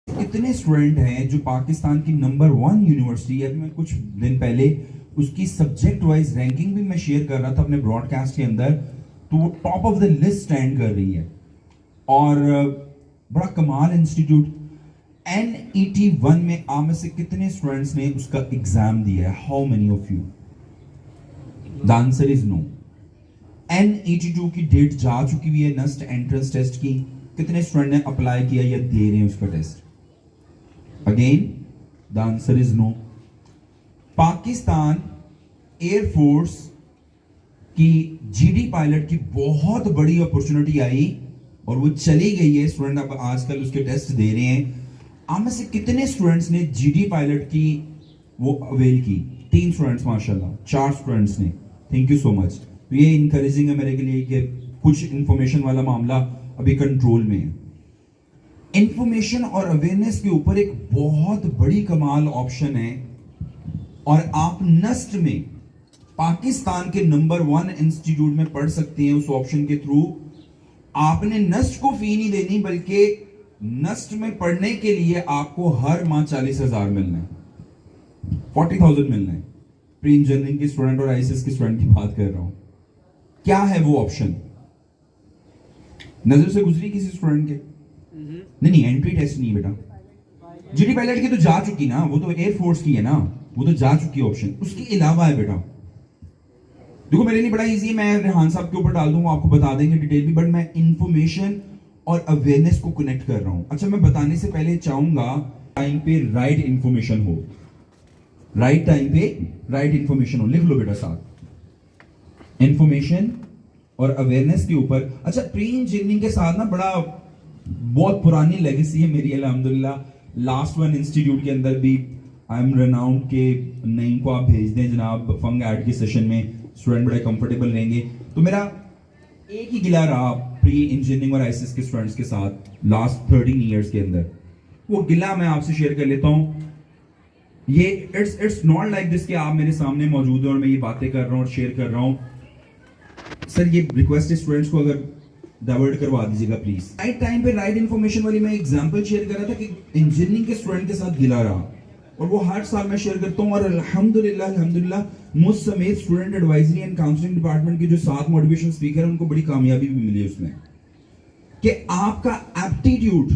कितने स्टूडेंट हैं जो पाकिस्तान की नंबर 1 यूनिवर्सिटी, अभी मैं कुछ दिन पहले उसकी सब्जेक्ट वाइज रैंकिंग भी मैं शेयर कर रहा था अपने ब्रॉडकास्ट के अंदर, तो वो top of the list stand कर रही है। और बड़ा कमाल इंस्टीट्यूट। NET-1 में आप में से कितने स्टूडेंट्स ने उसका एग्जाम दिया है? How many of you? The answer is no. NET-2 की डेट जा चुकी हुई है, नेक्स्ट एंट्रेंस टेस्ट की। कितने स्टूडेंट ने अप्लाई किया या दे रहे हैं उसका test? Again the answer is no. Pakistan air force की GD पायलट की बहुत बड़ी अपॉर्चुनिटी आई और वो चली गई है। स्टूडेंट अब आजकल उसके टेस्ट दे रहे हैं। आप में से कितने स्टूडेंट्स ने GD पायलट की वो अवेल की? 3 स्टूडेंट्स माशाल्लाह, 4 स्टूडेंट्स ने। Thank you so much. तो ये इनकरेजिंग है मेरे के लिए कि कुछ इंफॉर्मेशन वाला मामला अभी कंट्रोल में है। इंफॉर्मेशन और अवेयरनेस के ऊपर एक बहुत बड़ी कमाल ऑप्शन है और आप नस्ट में पाकिस्तान के नंबर 1 इंस्टीट्यूट में पढ़ सकते हैं। उस ऑप्शन के थ्रू आपने नस्ट को फी नहीं देनी, बल्कि नस्ट में पढ़ने के लिए आपको हर माह 40,000 मिलना है, 40,000 मिलना है। प्री इंजीनियरिंग के स्टूडेंट और ICS के स्टूडेंट की बात कर रहा हूं। क्या है वो ऑप्शन? नजर से गुजरी किसी स्टूडेंट के? नहीं, एंट्री टेस्ट नहीं बेटा। GD पायलट की तो जा चुकी ना, वो तो एयरफोर्स की है ना, वो तो जा चुकी है ऑप्शन। उसके अलावा है बेटा, देखो मेरे लिए बड़ा इजी है, मैं रेहान साहब के ऊपर डाल दूंगा, आपको बता देंगे डिटेल भी, बट मैं इंफॉर्मेशन और अवेयरनेस को कनेक्ट कर रहा हूं। अच्छा, मैं बताने से पहले चाहूंगा टाइम पे राइट इंफॉर्मेशन हो, राइट टाइम पे राइट इंफॉर्मेशन हो। लिख लो बेटा साथ, इंफॉर्मेशन और अवेयरनेस के ऊपर। अच्छा, प्री इंजीनियरिंग के साथ ना बड़ा बहुत पुरानी लेगेसी है मेरी अल्हम्दुलिल्लाह। लास्ट 1 इंस्टीट्यूट के अंदर भी आई एम रेनाउंड के नईम को आप भेज दें जनाब फंग ऐड के सेशन में, स्टूडेंट बड़े कंफर्टेबल रहेंगे। तो मेरा एक ही गिला रहा प्री इंजीनियरिंग और ICS के स्टूडेंट्स के साथ लास्ट 13 इयर्स के अंदर, वो गिला मैं आपसे शेयर कर लेता हूं। ये इट्स नॉट लाइक दिस कि आप मेरे सामने मौजूद हैं और मैं ये बातें कर रहा हूं और शेयर कर रहा हूं। सर ये रिक्वेस्ट है स्टूडेंट्स को, अगर डाइवर्ट करवा दीजिएगा प्लीज। राइट टाइम पे राइट इंफॉर्मेशन वाली मैं एग्जांपल शेयर कर रहा था कि इंजीनियरिंग के स्टूडेंट के साथ गिला रहा, और वो हर साल मैं शेयर करता हूं। और अल्हम्दुलिल्लाह मुझ समेत student advisory and counselling department के जो 7 मोटिवेशन स्पीकर हैं उनको बड़ी कामयाबी भी मिली उसमें, कि आपका एप्टीट्यूड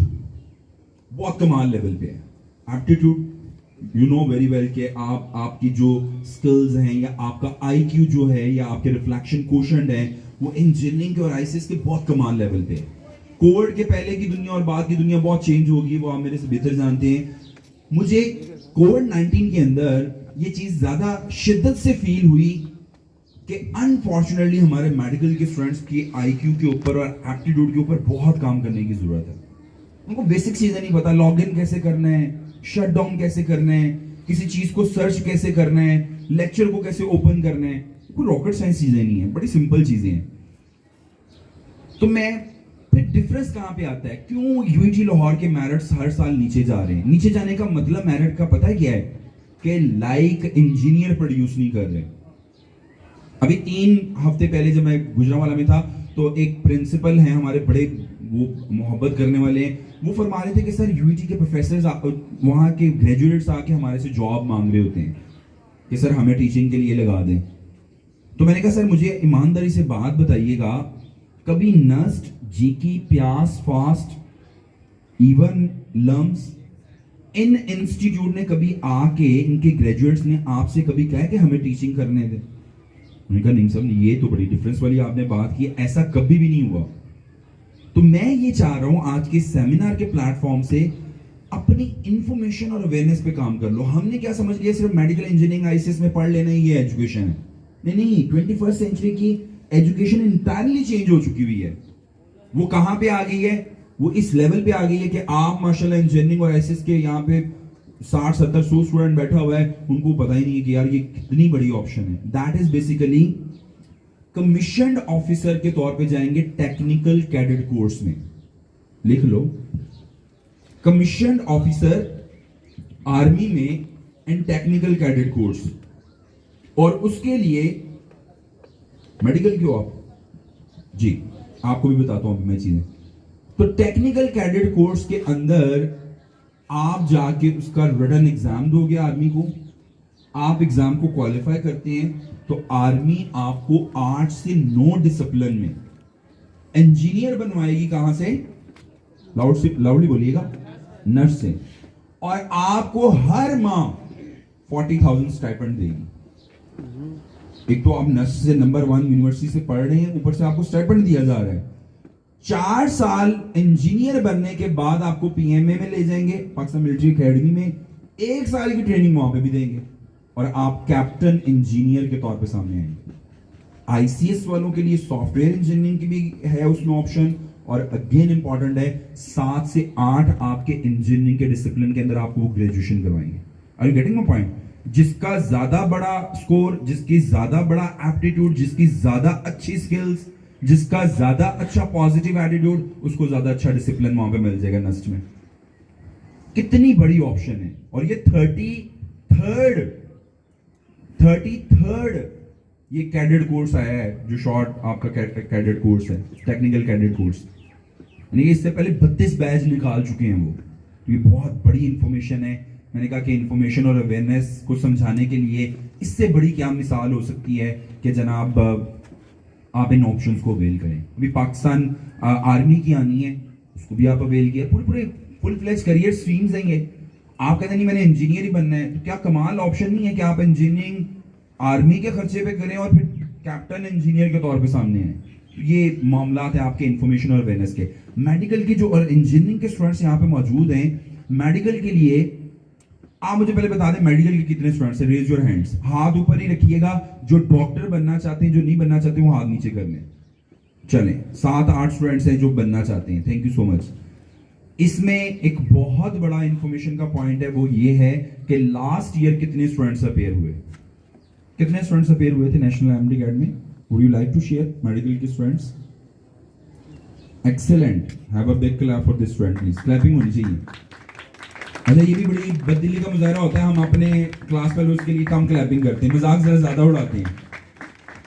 बहुत कमाल लेवल पे है। Aptitude you know very well कि आपकी जो स्किल्स हैं या आपका IQ जो है या आपके रिफ्लेक्शन कोशेंट है वो इंजीनियरिंग के और ICS के बहुत कमाल लेवल पे है। कोविड के पहले की दुनिया और बाद की दुनिया बहुत चेंज होगी, वो आप मेरे से बेहतर जानते हैं। मुझे कोविड-19 के अंदर ये चीज ज्यादा शिद्दत से फील हुई कि अनफॉर्चुनेटली हमारे मेडिकल के स्टूडेंट्स की IQ के ऊपर और एप्टीट्यूड के ऊपर बहुत काम करने की जरूरत है। उनको बेसिक चीजें नहीं पता, लॉग इन कैसे करना है, शट डाउन कैसे करना है, किसी चीज को सर्च कैसे करना है, लेक्चर को कैसे ओपन करना है, कोई रॉकेट साइंस चीजें नहीं है, बड़ी सिंपल चीजें हैं। तो मैं फिर डिफरेंस कहां पे आता है? क्यों UET लाहौर के मेरिट्स हर साल नीचे जा रहे हैं? नीचे जाने का मतलब मेरिट का पता है क्या है? कि लाइक इंजीनियर प्रोड्यूस नहीं कर रहे। अभी 3 हफ्ते पहले जब मैं गुजरांवाला में था तो एक प्रिंसिपल हैं हमारे, बड़े वो मोहब्बत करने वाले हैं, वो फरमा रहे थे कि सर UET के प्रोफेसर्स वहां के ग्रेजुएट्स आके हमारे से जॉब मांग रहे होते हैं कि सर हमें टीचिंग के लिए लगा दें। तो मैंने कहा सर मुझे ईमानदारी से बात बताइएगा, कभी नस्ट, जीकी, प्यास, फास्ट, इवन लम्स, इन इंस्टीट्यूट ने कभी आके इनके ग्रेजुएट्स ने आपसे कभी कहा कि हमें टीचिंग करने दे? मैंने कहा नहीं सर, ये तो बड़ी डिफरेंस वाली आपने बात की, ऐसा कभी भी नहीं हुआ। तो मैं ये चाह रहा हूं आज के सेमिनार के प्लेटफॉर्म से अपनी इंफॉर्मेशन और अवेयरनेस पे काम कर लो। हमने क्या समझ लिया सिर्फ मेडिकल इंजीनियरिंग ICS में पढ़ लेना ही ये एजुकेशन है। नहीं, 21st सेंचुरी की एजुकेशन इंटायरली चेंज हो चुकी हुई है। वो कहां पे आ गई है? वो इस लेवल पे आ गई है कि आप माशाल्लाह इंजीनियरिंग और ICS के यहाँ पे 60, 70, 100 स्टूडेंट बैठा हुआ है, उनको पता ही नहीं है कि यार ये कितनी बड़ी ऑप्शन है। That is basically commissioned officer के तौर पे जाएंगे टेक्निकल कैडेट कोर्स में। लिख लो, कमीशन्ड ऑफिसर आर्मी में एंड टेक्निकल कैडेट कोर्स। और उसके लिए मेडिकल क्यों आप जी आपको भी बताता हूं मैं चीजें। तो टेक्निकल कैडेट कोर्स के अंदर आप जाके उसका रिटन एग्जाम दोगे आर्मी को, आप एग्जाम को क्वालिफाई करते हैं तो आर्मी आपको 8 से 9 डिसिप्लिन में इंजीनियर बनवाएगी। कहां से? लाउडली बोलिएगा, नर्स से। और आपको हर माह 40,000 स्टाइपेंड देगी। एक तो आप नर्स से नंबर 1 यूनिवर्सिटी से पढ़ रहे हैं, ऊपर से आपको स्टाइपेंड दिया जा रहा है। 4 साल इंजीनियर बनने के बाद आपको पीएमए में ले जाएंगे, पाकिस्तान मिलिट्री एकेडमी में 1 साल की ट्रेनिंग वहां पे भी देंगे और आप कैप्टन इंजीनियर के तौर पे सामने आएंगे। आईसीएस वालों के लिए सॉफ्टवेयर इंजीनियरिंग की भी है उसमें ऑप्शन, और अगेन इंपॉर्टेंट है 7 से 8 आपके इंजीनियरिंग के डिसिप्लिन के अंदर आपको ग्रेजुएशन करवाएंगे। Are you getting my point? जिसका ज्यादा बड़ा स्कोर, जिसकी ज्यादा बड़ा एप्टीट्यूड, जिसकी ज्यादा अच्छी स्किल्स, जिसका ज्यादा अच्छा पॉजिटिव एटीट्यूड, उसको ज्यादा अच्छा डिसिप्लिन वहां पे मिल जाएगा नस्ट में। कितनी बड़ी ऑप्शन है। और ये 33rd ये कैडेट कोर्स आया है, जो शॉर्ट आपका कैडेट कोर्स है, टेक्निकल कैडेट कोर्स, यानी कि इससे पहले 32 बैच निकाल चुके हैं वो। तो ये बहुत बड़ी इंफॉर्मेशन है। मैंने कहा कि इंफॉर्मेशन और अवेयरनेस को समझाने के लिए इससे बड़ी क्या मिसाल हो सकती है कि जनाब आप इन ऑप्शंस को अवेल करें। अभी पाकिस्तान आर्मी की आनी है, उसको भी आप अवेल किया। पूरे फुल फ्लेज करियर स्ट्रीम्स देंगे। आप कहते नहीं मैंने इंजीनियर ही बनना है, तो क्या कमाल ऑप्शन नहीं है कि आप इंजीनियरिंग आर्मी के खर्चे पे करें और फिर कैप्टन इंजीनियर के तौर पे सामने आए। ये मामलात है आपके इंफॉर्मेशन और अवेयरनेस के। मेडिकल की जो इंजीनियरिंग के स्टूडेंट्स यहाँ पे मौजूद हैं, मेडिकल के लिए आप मुझे पहले बता दें मेडिकल के कितने स्टूडेंट्स हैं? रेज योर हैंड्स, हाथ ऊपर ही रखिएगा। जो डॉक्टर बनना चाहते हैं, जो नहीं बनना चाहते वो हाथ नीचे कर लें। चलें, 7-8 स्टूडेंट्स हैं जो बनना चाहते हैं। Thank you so much. इसमें एक बहुत बड़ा इंफॉर्मेशन का पॉइंट है, वो ये है कि लास्ट ईयर कितने स्टूडेंट्स अपेयर हुए? कितने स्टूडेंट्स अपेयर हुए थे national MD academy? Would you like to share medical के students? Excellent, have a big clap for this student please. Clapping होनी चाहिए। अच्छा, ये भी बड़ी बददिली का मुजाहरा होता है, हम अपने क्लास फेलोज के लिए कम क्लैपिंग करते हैं, मजाक जरा ज्यादा उड़ाते हैं।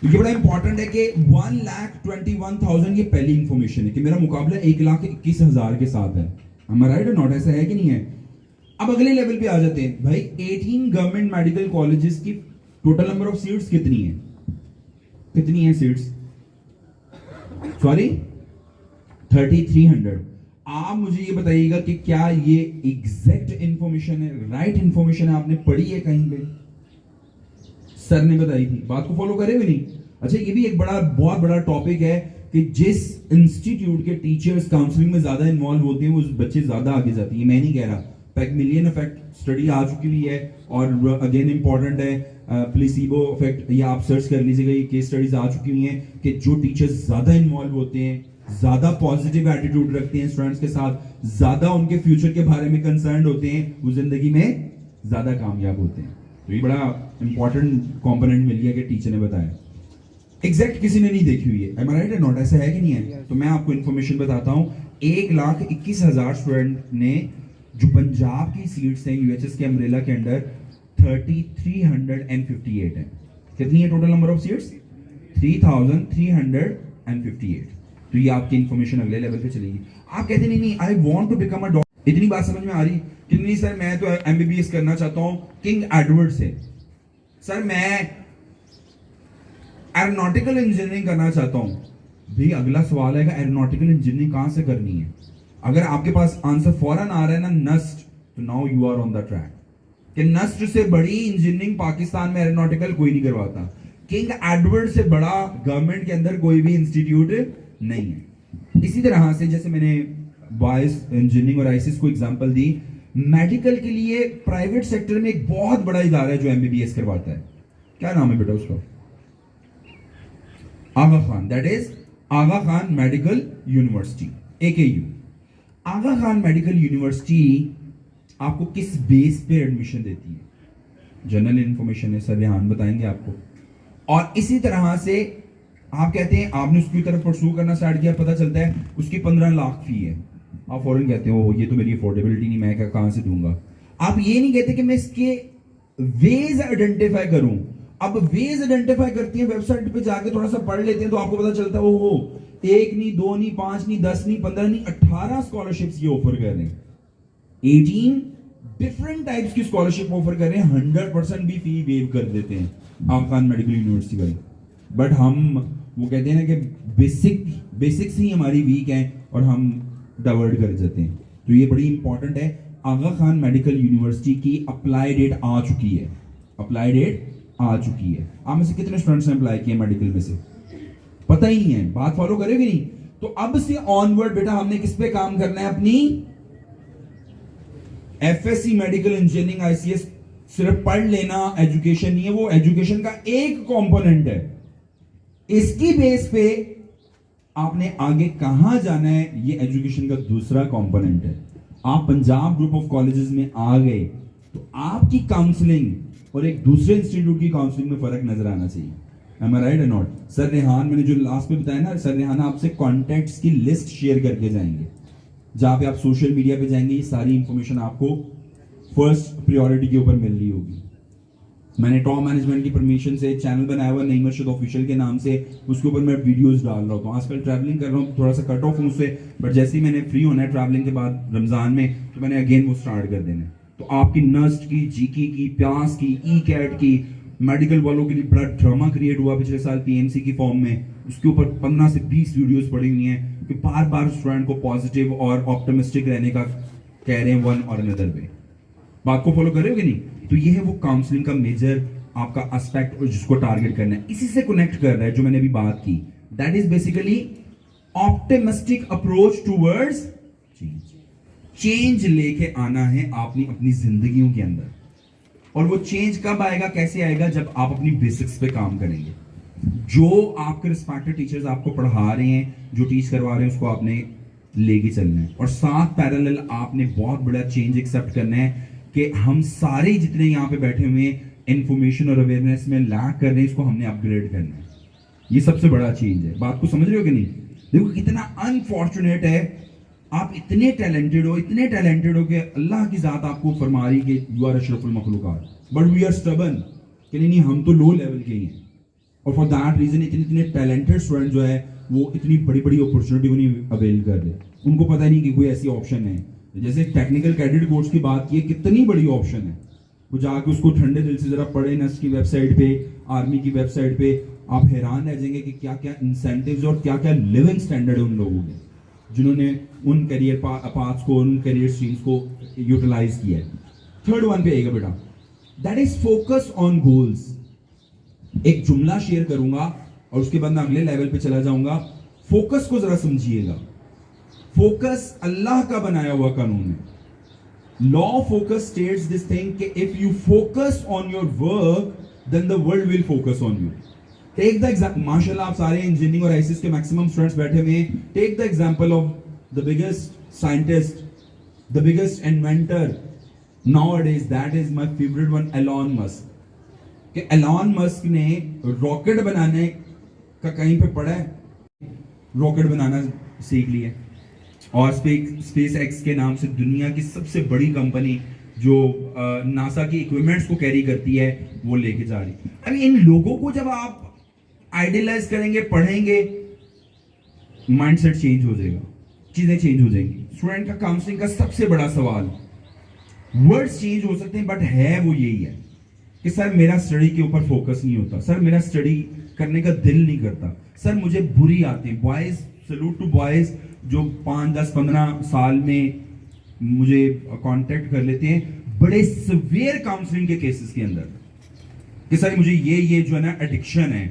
ये बड़ा इंपॉर्टेंट है कि 1,21,000 ये पहली इंफॉर्मेशन है कि मेरा मुकाबला 1,21,000 के साथ है। हम राइट और नॉट? ऐसा है कि नहीं है? अब अगले लेवल पे आ जाते हैं भाई। 18 गवर्नमेंट मेडिकल कॉलेजेस की टोटल नंबर ऑफ सीट्स कितनी है? कितनी है सीट्स? सॉरी, 3,300। आप मुझे ये बताइएगा कि क्या ये एग्जैक्ट इंफॉर्मेशन है, राइट इंफॉर्मेशन है? आपने पढ़ी है कहीं पे? सर ने बताई थी, बात को फॉलो करे भी नहीं? अच्छा, ये भी एक बहुत बड़ा टॉपिक है कि जिस इंस्टीट्यूट के टीचर्स काउंसलिंग में ज्यादा इन्वॉल्व होते हैं, वो बच्चे ज्यादा आगे जाते हैं। मैं नहीं कह रहा, पैगमिलियन इफेक्ट स्टडी आ चुकी हुई है, और अगेन इंपॉर्टेंट है प्लेसिबो इफेक्ट, ये आप सर्च कर लीजिएगा, ये केस स्टडीज आ चुकी हुई हैं कि जो टीचर्स ज्यादा इन्वॉल्व होते हैं, ज्यादा पॉजिटिव एटीट्यूड रखते हैं स्टूडेंट्स के साथ, ज्यादा उनके फ्यूचर के बारे में कंसर्न होते हैं, वो जिंदगी में ज्यादा कामयाब होते हैं। तो ये बड़ा इंपॉर्टेंट कंपोनेंट मिल गया कि टीचर ने बताया। एग्जैक्ट किसी ने नहीं देखी हुई है, एम आई राइट नॉट? ऐसा है कि नहीं है? तो मैं आपको इंफॉर्मेशन बताता हूं। 1,21,000 स्टूडेंट ने, जो पंजाब की सीट्स हैं यूएचएस के अम्ब्रेला के अंडर, 3,358 है। कितनी है टोटल नंबर ऑफ सीट्स? 3,358। तो ये आपकी इंफॉर्मेशन अगले लेवल पे चलेगी। आप कहते नहीं I want to become a doctor. इतनी बात समझ में आ रही कि नहीं सर मैं तो एमबीबीएस करना चाहता हूं किंग एडवर्ड से, सर मैं एरोनॉटिकल इंजीनियरिंग करना चाहता हूं। भाई अगला सवाल है कि एरोनॉटिकल इंजीनियरिंग कहां से करनी है? अगर आपके पास आंसर फौरन आ रहा है ना, नस्ट, तो now you are on the track कि नस्ट से बड़ी इंजीनियरिंग पाकिस्तान में एरोनॉटिकल कोई नहीं करवाता। किंग एडवर्ड से बड़ा गवर्नमेंट के अंदर कोई भी इंस्टीट्यूट नहीं है। इसी तरह से जैसे मैंने बॉयज इंजीनियरिंग और आईसीएस को एग्जांपल दी, मेडिकल के लिए प्राइवेट सेक्टर में एक बहुत बड़ा इदारा है जो एमबीबीएस करवाता है। क्या नाम है बेटा उसका? Aga Khan. That is Aga Khan medical university, AKU। Aga Khan medical university आपको किस बेस पे एडमिशन देती है? जनरल इंफॉर्मेशन है, सर रेहान बताएंगे आपको। और इसी तरह से आप कहते हैं आपने उसकी तरफ परस्यू करना स्टार्ट किया, पता चलता है उसकी 15 लाख फी है। आप फौरन कहते हो ये तो मेरी अफोर्डेबिलिटी नहीं, मैं कहां से दूंगा। आप ये नहीं कहते कि मैं इसके वेज आइडेंटिफाई करूं। अब वेज आइडेंटिफाई करती है, वेबसाइट पे जाके थोड़ा सा पढ़ लेते हैं तो आपको पता चलता है ओहो 1 नहीं 2 नहीं 5 नहीं 10 नहीं 15 नहीं 18 स्कॉलरशिप्स ये ऑफर कर रहे हैं। 18 डिफरेंट टाइप्स की स्कॉलरशिप ऑफर कर रहे हैं, 100% भी फी वेव कर देते हैं आगा खान मेडिकल यूनिवर्सिटी वाले। बट हम वो कहते हैं ना कि बेसिक्स ही हमारी वीक हैं और हम डाइवर्ट कर जाते हैं। तो ये बड़ी इंपॉर्टेंट है। आगा खान मेडिकल यूनिवर्सिटी की अप्लाई डेट आ चुकी है, अप्लाई डेट आ चुकी है। आप में से कितने स्टूडेंट्स ने अप्लाई किया मेडिकल में से? पता ही नहीं है, बात फॉलो करेगी नहीं। तो अब से ऑनवर्ड बेटा हमने किस पे काम करना है? अपनी एफएससी मेडिकल इंजीनियरिंग आईसीएस सिर्फ पढ़ लेना एजुकेशन नहीं है, वो एजुकेशन का एक कंपोनेंट है। इसकी बेस पे आपने आगे कहां जाना है, ये एजुकेशन का दूसरा कंपोनेंट है। आप पंजाब ग्रुप ऑफ कॉलेजेस में आ गए तो आपकी काउंसलिंग और एक दूसरे इंस्टीट्यूट की काउंसलिंग में फर्क नजर आना चाहिए। Am I right or not? Sir Rehan, मैंने जो लास्ट में बताया ना, सर रेहान आपसे कॉन्टैक्ट्स की लिस्ट शेयर करके जाएंगे, जहां पे आप सोशल मीडिया पे जाएंगे, ये सारी इंफॉर्मेशन आपको फर्स्ट प्रायोरिटी के ऊपर मिल रही होगी। मैंने टॉप मैनेजमेंट की परमिशन से चैनल बनाया हुआ नईम अर्शद ऑफिशियल के नाम से, उसके ऊपर मैं वीडियोस डाल रहा हूँ। आजकल ट्रैवलिंग कर रहा हूँ, थोड़ा सा कट ऑफ हूँ उससे, बट जैसे ही मैंने फ्री होना है ट्रैवलिंग के बाद रमजान में, तो मैंने अगेन वो स्टार्ट कर देना है। तो आपकी नस्ट की, जीके की, प्यास की, ई कैट की, मेडिकल वालों के लिए बड़ा ड्रामा क्रिएट हुआ पिछले साल पीएमसी की फॉर्म में, उसके ऊपर 15 से 20 वीडियोस पड़ी हुई हैं कि बार बार स्टूडेंट को पॉजिटिव और ऑप्टिमिस्टिक रहने का कह रहे हैं वन और अनदर वे। बात को फॉलो कर रहे हो कि नहीं? तो ये है वो काउंसलिंग का मेजर आपका एस्पेक्ट और जिसको टारगेट करना है। इसी से कनेक्ट कर रहा है जो मैंने अभी बात की, that is basically optimistic approach towards change. Change लेके आना है आपने अपनी जिंदगियों के अंदर, और वो चेंज कब आएगा, कैसे आएगा? जब आप अपनी बेसिक्स पे काम करेंगे। जो आपके रिस्पेक्टेड टीचर्स आपको पढ़ा रहे हैं, जो टीच करवा रहे हैं, उसको आपने लेके चलना है, और साथ पैरेलल आपने बहुत बड़ा चेंज एक्सेप्ट करना है कि हम सारे जितने यहाँ पे बैठे हुए हैं इंफॉर्मेशन और अवेयरनेस में लैक कर रहे हैं, इसको हमने अपग्रेड करना है। ये सबसे बड़ा चेंज है। बात को समझ रहे हो कि नहीं? देखो कितना अनफॉर्चुनेट है, आप इतने टैलेंटेड हो, इतने टैलेंटेड हो कि अल्लाह की जात आपको फरमा रही कि यू आर अशरफुल मखलूकात, बट वी आर स्टबर्न कि नहीं हम तो लो लेवल के ही हैं। और फॉर दैट रीजन इतने टैलेंटेड स्टूडेंट जो है वो इतनी बड़ी बड़ी अपॉर्चुनिटी को नहीं अवेल कर रहे, उनको पता नहीं कि कोई ऐसी ऑप्शन है। जैसे टेक्निकल कैडेट कोर्स की बात की, कितनी बड़ी ऑप्शन है, वो जाके उसको ठंडे दिल से जरा पढ़े नस्ट की वेबसाइट पे, आर्मी की वेबसाइट पे, आप हैरान रह जाएंगे कि क्या क्या इंसेंटिव्स और क्या क्या लिविंग स्टैंडर्ड है उन लोगों के, जिन्होंने उन करियर पाथ्स को, उन करियर स्ट्रीम्स को यूटिलाइज किया है। थर्ड वन पे आएगा बेटा, that is focus on goals. एक जुमला शेयर करूंगा और उसके बाद मैं अगले लेवल पे चला जाऊंगा। फोकस को जरा समझिएगा। फोकस अल्लाह का बनाया हुआ कानून है। Law of focus states this thing कि if you focus on your work then the world will focus on you. Take the example, माशाल्लाह आप सारे इंजीनियरिंग और आईसीएस के मैक्सिमम स्टूडेंट्स बैठे हुए हैं। Take the example of the biggest scientist, the biggest inventor nowadays, that is my favorite one, Elon Musk. कि Elon Musk ने रॉकेट बनाने का कहीं पे पढ़ा है? रॉकेट बनाना सीख लिया, और स्पेस एक्स के नाम से दुनिया की सबसे बड़ी कंपनी जो नासा की इक्विपमेंट्स को कैरी करती है वो लेके जा रही। अभी इन लोगों को जब आप आइडियलाइज करेंगे, पढ़ेंगे, माइंडसेट चेंज हो जाएगा, चीजें चेंज हो जाएंगी। स्टूडेंट का काउंसलिंग का सबसे बड़ा सवाल, वर्ड्स चेंज हो सकते हैं बट है वो यही है कि सर मेरा स्टडी के ऊपर फोकस नहीं होता, सर मेरा स्टडी करने का दिल नहीं करता, सर मुझे बुरी आती है। बॉयज, सैल्यूट टू बॉयज जो 5, 10, 15 साल में मुझे कांटेक्ट कर लेते हैं बड़े सिवियर काउंसलिंग के केसेस के अंदर कि सर मुझे ये जो है ना एडिक्शन है,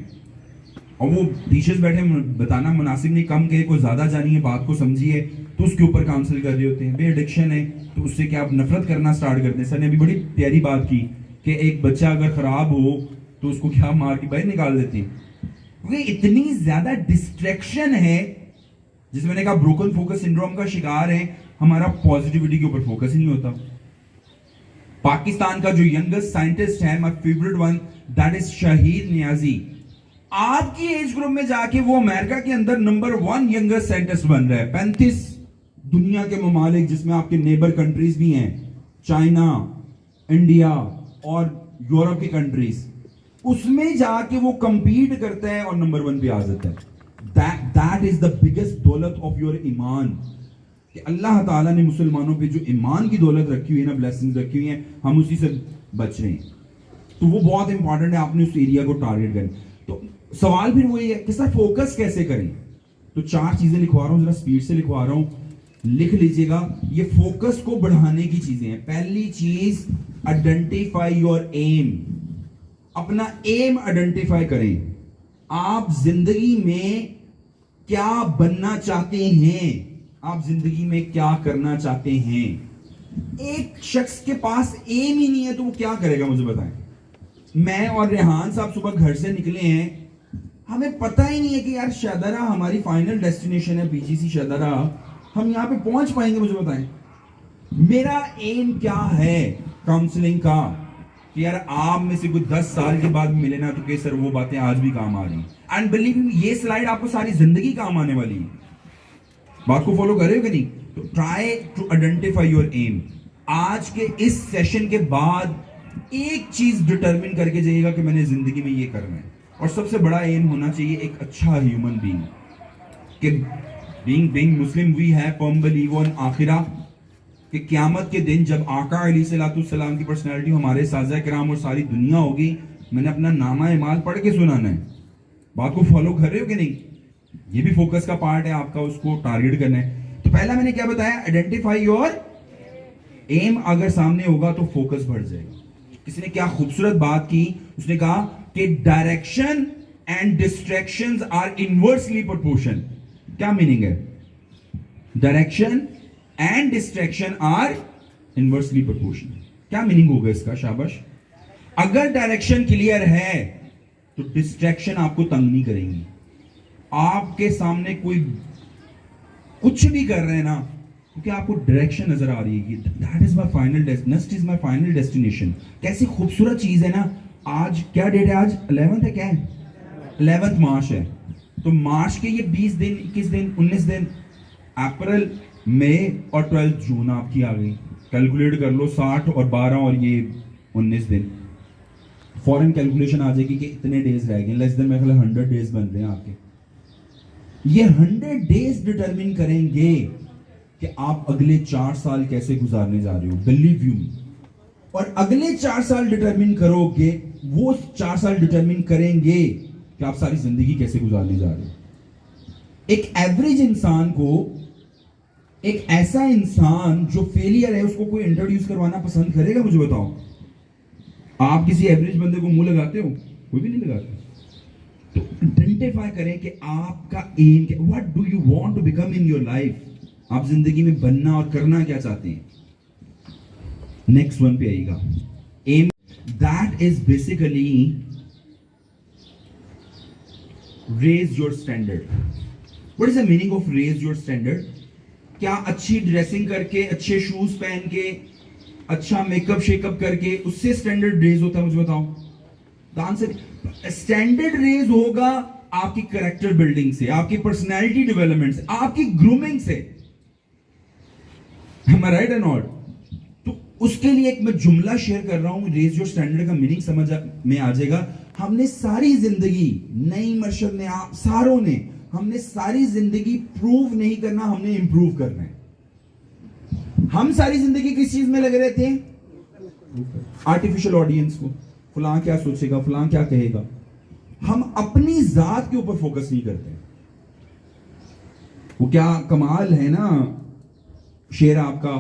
और वो टीचर्स बैठे बताना मुनासिब नहीं, कम कहे, कोई ज्यादा जानिए, बात को समझिए, तो उसके ऊपर काउंसिल कर रहे होते हैं। बे एडिक्शन है तो उससे क्या आप नफरत करना स्टार्ट करते हैं। सर ने अभी बड़ी प्यारी बात की कि एक बच्चा अगर खराब हो तो उसको क्या मार के बाहर निकाल देते हैं, क्योंकि इतनी ज्यादा डिस्ट्रैक्शन है, जिसमें मैंने कहा ब्रोकन फोकस सिंड्रोम का शिकार है, हमारा पॉजिटिविटी के ऊपर फोकस ही नहीं होता। पाकिस्तान का जो यंगेस्ट साइंटिस्ट है, my favourite one, that is Shahid Niazi. आपकी एज ग्रुप में जाके वो अमेरिका के अंदर नंबर 1 यंगेस्ट साइंटिस्ट बन रहा है। 35 दुनिया के ममालिक, जिसमें आपके नेबर कंट्रीज भी हैं, चाइना, इंडिया और यूरोप की कंट्रीज, उसमें जाके वो कंपीट करता है और नंबर 1 पे आ जाता है। दैट इज द बिगेस्ट दौलत ऑफ योर ईमान। कि अल्लाह ताला ने मुसलमानों पे जो ईमान की दौलत रखी हुई है ना, ब्लेसिंग्स रखी हुई हैं, हम उसी से बच रहे हैं। तो वो बहुत इंपॉर्टेंट है, आपने उस एरिया को टारगेट करें। तो सवाल फिर वही है कि सर फोकस कैसे करें। तो 4 चीजें लिखवा रहा हूं, जरा स्पीड से लिखवा रहा हूं, लिख लीजिएगा। ये फोकस को बढ़ाने की चीजें हैं। पहली चीज, आइडेंटिफाई योर एम। अपना एम आइडेंटिफाई करें। आप जिंदगी में क्या बनना चाहते हैं, आप जिंदगी में क्या करना चाहते हैं। एक शख्स के पास एम ही नहीं है तो वो क्या करेगा, मुझे बताएं। मैं और रेहान साहब सुबह घर से निकले हैं, हमें पता ही नहीं है कि यार शाहदरा हमारी फाइनल डेस्टिनेशन है, बीजीसी शाहदरा, हम यहां पे पहुंच पाएंगे, मुझे बताएं। मेरा एम क्या है काउंसलिंग का, कि यार आप में से कोई 10 साल के बाद मिले ना तो सर वो बातें आज भी काम आ रही। एंड बिलीव मी, ये स्लाइड आपको सारी जिंदगी काम आने वाली है। बात को फॉलो कर रहे हो कि नहीं? तो try to identify your aim. आज के इस सेशन के बाद एक चीज डिटरमिन करके जाइएगा कि मैंने जिंदगी में ये करना है। और सबसे बड़ा एम होना चाहिए एक अच्छा ह्यूमन बीइंग, कि बीइंग मुस्लिम वी है फर्म बिलीव ऑन आखिरा, कि क़यामत के दिन जब आका अलैहिस्सलाम की पर्सनैलिटी हमारे साज़ा किराम और सारी दुनिया होगी, मैंने अपना नामा इमाल पढ़ के सुनाना है। बात को फॉलो कर रहे हो कि नहीं? ये भी फोकस का पार्ट है आपका, उसको टारगेट करना है। तो पहला मैंने क्या बताया, आइडेंटिफाई योर एम। अगर सामने होगा तो फोकस बढ़ जाएगा। किसी ने क्या खूबसूरत बात की, उसने कहा कि direction and distractions are inversely proportion. क्या मीनिंग है? Direction and distraction are inversely proportion. क्या मीनिंग होगा इसका? शाबाश। अगर डायरेक्शन क्लियर है तो डिस्ट्रैक्शन आपको तंग नहीं करेंगी। आपके सामने कोई कुछ भी कर रहे हैं ना, क्योंकि आपको डायरेक्शन नजर आ रही है कि that is my final destination, is my final destination. कैसी खूबसूरत चीज है ना। आज क्या डेट है? आज 11th है। क्या है? 11 मार्च है। तो मार्च के ये 20 दिन, 21 दिन, 19 दिन, अप्रैल, मई और 12 जून आपकी आ गई। कैलकुलेट कर लो, 60 और 12 और ये 19 दिन। फॉरेन कैलकुलेशन आ जाएगी कि इतने डेज रह गए। लेस देन मेरे ख्याल 100 डेज बन रहे हैं आपके। ये 100 डेज डिटरमिन करेंगे कि आप अगले 4 साल कैसे गुजारने जा रहे हो। बिलीव यू मी। और अगले 4 साल डिटरमिन करोगे, वो 4 साल डिटरमिन करेंगे कि आप सारी जिंदगी कैसे गुजारने जा रहे हो। एक एवरेज इंसान को, एक ऐसा इंसान जो फेलियर है, उसको कोई इंट्रोड्यूस करवाना पसंद करेगा? मुझे बताओ। आप किसी एवरेज बंदे को मुंह लगाते हो? कोई भी नहीं लगाते। तो आइडेंटिफाई करें कि आपका एम क्या, what do you want to become in your life. आप जिंदगी में बनना और करना क्या चाहते हैं। नेक्स्ट वन पे आएगा aim. That is basically raise your standard. What is the meaning of raise your standard? क्या अच्छी ड्रेसिंग करके, अच्छे शूज पहन के, अच्छा मेकअप शेकअप करके उससे स्टैंडर्ड रेज होता है? मुझे बताओ। द आंसर, स्टैंडर्ड रेज होगा आपकी कैरेक्टर बिल्डिंग से, आपकी पर्सनैलिटी डेवलपमेंट से, आपकी ग्रूमिंग से। Am I right or not? तो उसके लिए एक मैं जुमला शेयर कर रहा हूं, रेज योर स्टैंडर्ड का मीनिंग समझ में आ जाएगा। हमने सारी जिंदगी, नई मर्शद ने, आप सारों ने, हमने सारी जिंदगी प्रूव नहीं करना, हमने इंप्रूव करना है। हम सारी जिंदगी किस चीज में लगे रहते हैं? आर्टिफिशियल ऑडियंस को, फलां क्या सोचेगा, फलां क्या कहेगा। हम अपनी जात के ऊपर फोकस नहीं करते। वो क्या कमाल है ना शेर आपका,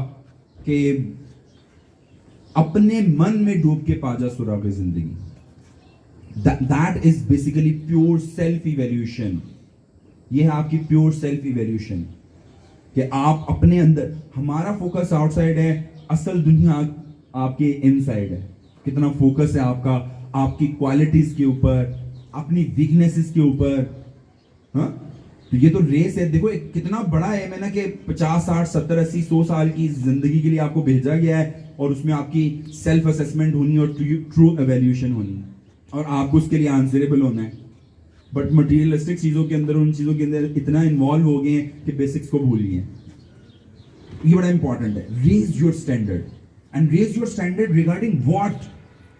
कि अपने मन में डूब के पाजा सुराग जिंदगी। That is basically pure self evaluation. ये है आपकी प्योर सेल्फ इवैल्यूएशन, कि आप अपने अंदर, हमारा फोकस आउटसाइड है, असल दुनिया आपके इनसाइड है। कितना फोकस है आपका आपकी क्वालिटीज के ऊपर, अपनी वीकनेसेस के ऊपर। हाँ, तो ये तो रेस है। देखो कितना बड़ा है, मैंने कि 50, 60, 70, 80, 100 साल की जिंदगी के लिए आपको भेजा गया है, और उसमें आपकी सेल्फ असेसमेंट होनी और ट्रू एवेल्यूशन होनी है, और आपको उसके लिए आंसरेबल होना है। बट मटीरियलिस्टिक चीजों के अंदर, उन चीजों के अंदर इतना इन्वॉल्व हो गए हैं कि बेसिक्स को भूल गए। ये बड़ा इंपॉर्टेंट है। Raise your standard, and raise your standard regarding what?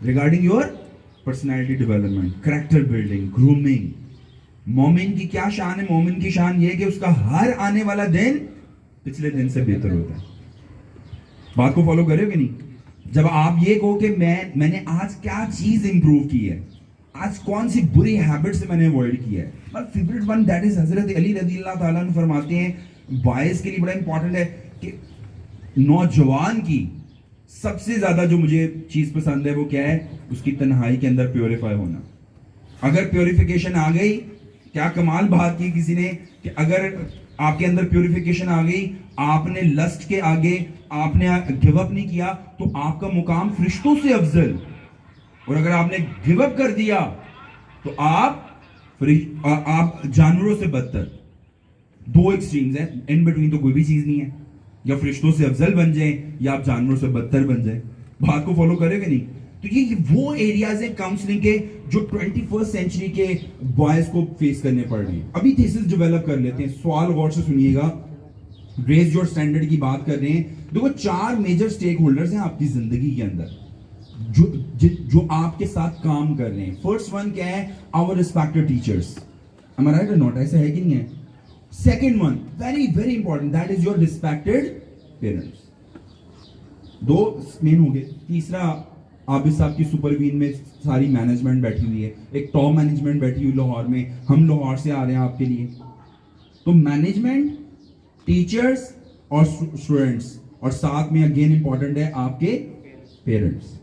Regarding your personality development, character building, grooming. मोमिन की क्या शान है? मोमिन की शान ये है कि उसका हर आने वाला दिन पिछले दिन से बेहतर होता है। बात को फॉलो करोगे नहीं? जब आप ये कहो कि मैंने आज क्या चीज इंप्रूव की है, आज कौन सी बुरी हैबिट से मैंने अवॉइड किया है। My favourite one that is हजरत अली रज़ियल्लाहु ताला अन्हु फरमाते हैं, बॉयज के लिए बड़ा इंपॉर्टेंट है कि नौजवान की सबसे ज्यादा जो मुझे चीज पसंद है वो क्या है, उसकी तन्हाई के अंदर प्योरीफाई होना। अगर प्योरिफिकेशन आ गई, क्या कमाल बात की किसी ने कि अगर आपके अंदर प्योरिफिकेशन आ गई, आपने लस्ट के आगे आपने गिव अप नहीं किया, तो आपका मुकाम फरिश्तों से अफजल। और अगर आपने गिव अप कर दिया तो आप जानवरों से बदतर। दो एक्सट्रीम्स हैं, इन बिटवीन तो कोई भी चीज नहीं है। या फरिश्तों से अफजल बन जाए या आप जानवरों से बदतर बन जाए। बात को फॉलो करेंगे नहीं? तो ये वो एरियाज हैं काउंसलिंग के जो 21st सेंचुरी के बॉयज को फेस करने पड़ रही है। अभी थीसिस डेवलप कर लेते हैं, सवाल गौर से सुनिएगा। रेज योर स्टैंडर्ड की बात कर रहे हैं। देखो 4 मेजर स्टेक होल्डर्स हैं आपकी जिंदगी के अंदर जो आपके साथ काम कर रहे हैं। फर्स्ट वन क्या है? Our respected teachers. am I right or not? ऐसा है कि नहीं है? Second one very very important, that is your respected parents. 2 main हो गए। तीसरा, आबिद साहब की सुपरवीन में सारी मैनेजमेंट बैठी हुई है, एक टॉप मैनेजमेंट बैठी हुई लाहौर में। हम लाहौर से आ रहे हैं आपके लिए। तो मैनेजमेंट, टीचर्स और स्टूडेंट्स, और साथ में अगेन इंपॉर्टेंट है आपके पेरेंट्स।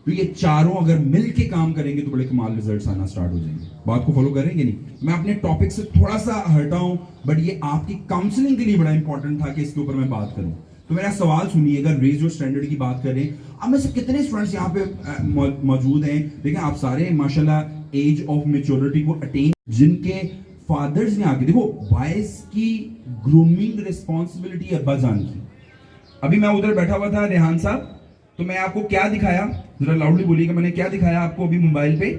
तो ये चारों अगर मिल के काम करेंगे तो बड़े कमाल रिजल्ट्स आना स्टार्ट हो जाएंगे। बात को फॉलो करेंगे नहीं? मैं अपने टॉपिक से थोड़ा सा हटा हूं, बट ये आपकी काउंसलिंग के लिए बड़ा इंपॉर्टेंट था कि इसके ऊपर मैं बात करूं। तो मेरा सवाल सुनिएगा, रेज योर स्टैंडर्ड की बात करें। अब में से कितने स्टूडेंट्स यहाँ पे मौजूद हैं? देखिए आप सारे माशाल्लाह एज ऑफ मेच्योरिटी को अटेन, जिनके फादर्स ने आके, देखो बॉयज की ग्रूमिंग रिस्पॉन्सिबिलिटी अब्बा जान की। अभी मैं उधर बैठा हुआ था रेहान साहब, तो मैं आपको क्या दिखाया, जरा लाउडली बोलिएगा, मैंने क्या दिखाया आपको अभी मोबाइल पे?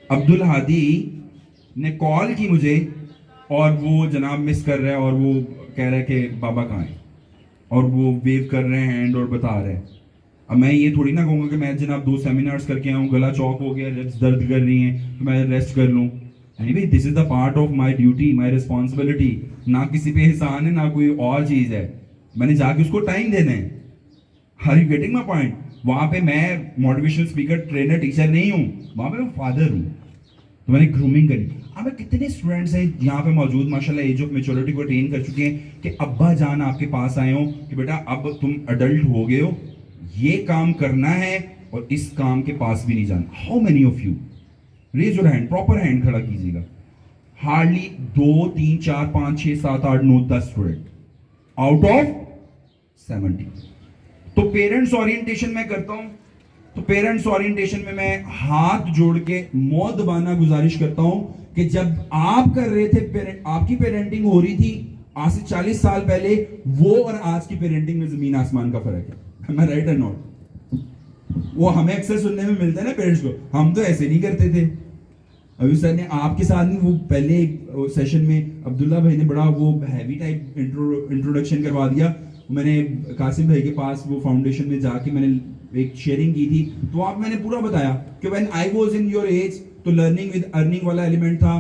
अब्दुल हादी ने कॉल की मुझे और वो जनाब मिस कर रहा है और वो कह रहा है कि बाबा कहाँ है, और वो वेव कर रहे हैं हैंड और बता रहे हैं। अब मैं ये थोड़ी ना कहूँगा कि मैं जनाब 2 सेमिनार्स करके आऊँ, गला चौक हो गया, रिब्स दर्द कर रही हैं तो मैं रेस्ट कर लूँ। Anyway this is the part of my duty, my responsibility. ना किसी पे एहसान है ना कोई और चीज है, मैंने जाके उसको टाइम देना है। Are you getting my point? वहां पे मैं मोटिवेशनल स्पीकर, ट्रेनर, टीचर नहीं हूँ, वहां पे मैं फादर हूँ। तो मैंने ग्रूमिंग करी। अब कितने स्टूडेंट्स हैं यहाँ पे मौजूद माशाल्लाह एज ऑफ मेच्योरिटी को अटेन कर चुके हैं कि अब्बा जान आपके पास आए हो कि बेटा अब तुम अडल्ट हो गए हो, ये काम करना है और इस काम के पास भी नहीं जाना। How many of you? Raise your hand, proper hand खड़ा कीजिएगा। Hardly 2, 3, 4, 5, 6, 7, 8, 9, 10 student out of 70। तो पेरेंट्स ओरिएंटेशन में करता हूं, तो पेरेंट्स ओरिएंटेशन में मैं हाथ जोड़ के मौत दबाना गुजारिश करता हूं कि जब आप कर रहे थे, आपकी पेरेंटिंग हो रही थी आज से 40 साल पहले, वो और आज की पेरेंटिंग में जमीन आसमान का फर्क है। मैं राइट और नॉट? वो हमें अक्सर सुनने में मिलता है ना पेरेंट्स को, हम तो ऐसे नहीं करते थे। अभी सर ने आपके साथ नहीं, वो पहले सेशन में अब्दुल्ला भाई ने बड़ा वो हैवी टाइप इंट्रोडक्शन करवा दिया। मैंने कासिम भाई के पास वो फाउंडेशन में जाके मैंने एक शेयरिंग की थी, तो आप मैंने पूरा बताया कि when I was in your age तो लर्निंग विद अर्निंग वाला एलिमेंट था।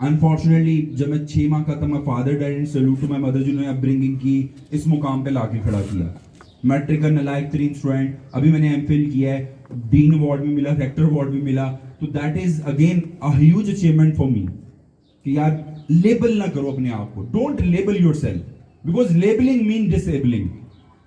अनफॉर्चुनेटली जब मैं 6 माह का था, my father died and salute to my mother जिन्होंने अपब्रिंगिंग की, इस मुकाम पे लाके खड़ा किया। मैट्रिक का नालायक 3 स्टूडेंट, अभी मैंने एमफिल किया है, डीन अवार्ड भी मिला, रेक्टर अवार्ड भी मिला। तो that is again a huge achievement for me कि यार लेबल ना करो अपने आप को, don't label yourself, because labelling mean disabling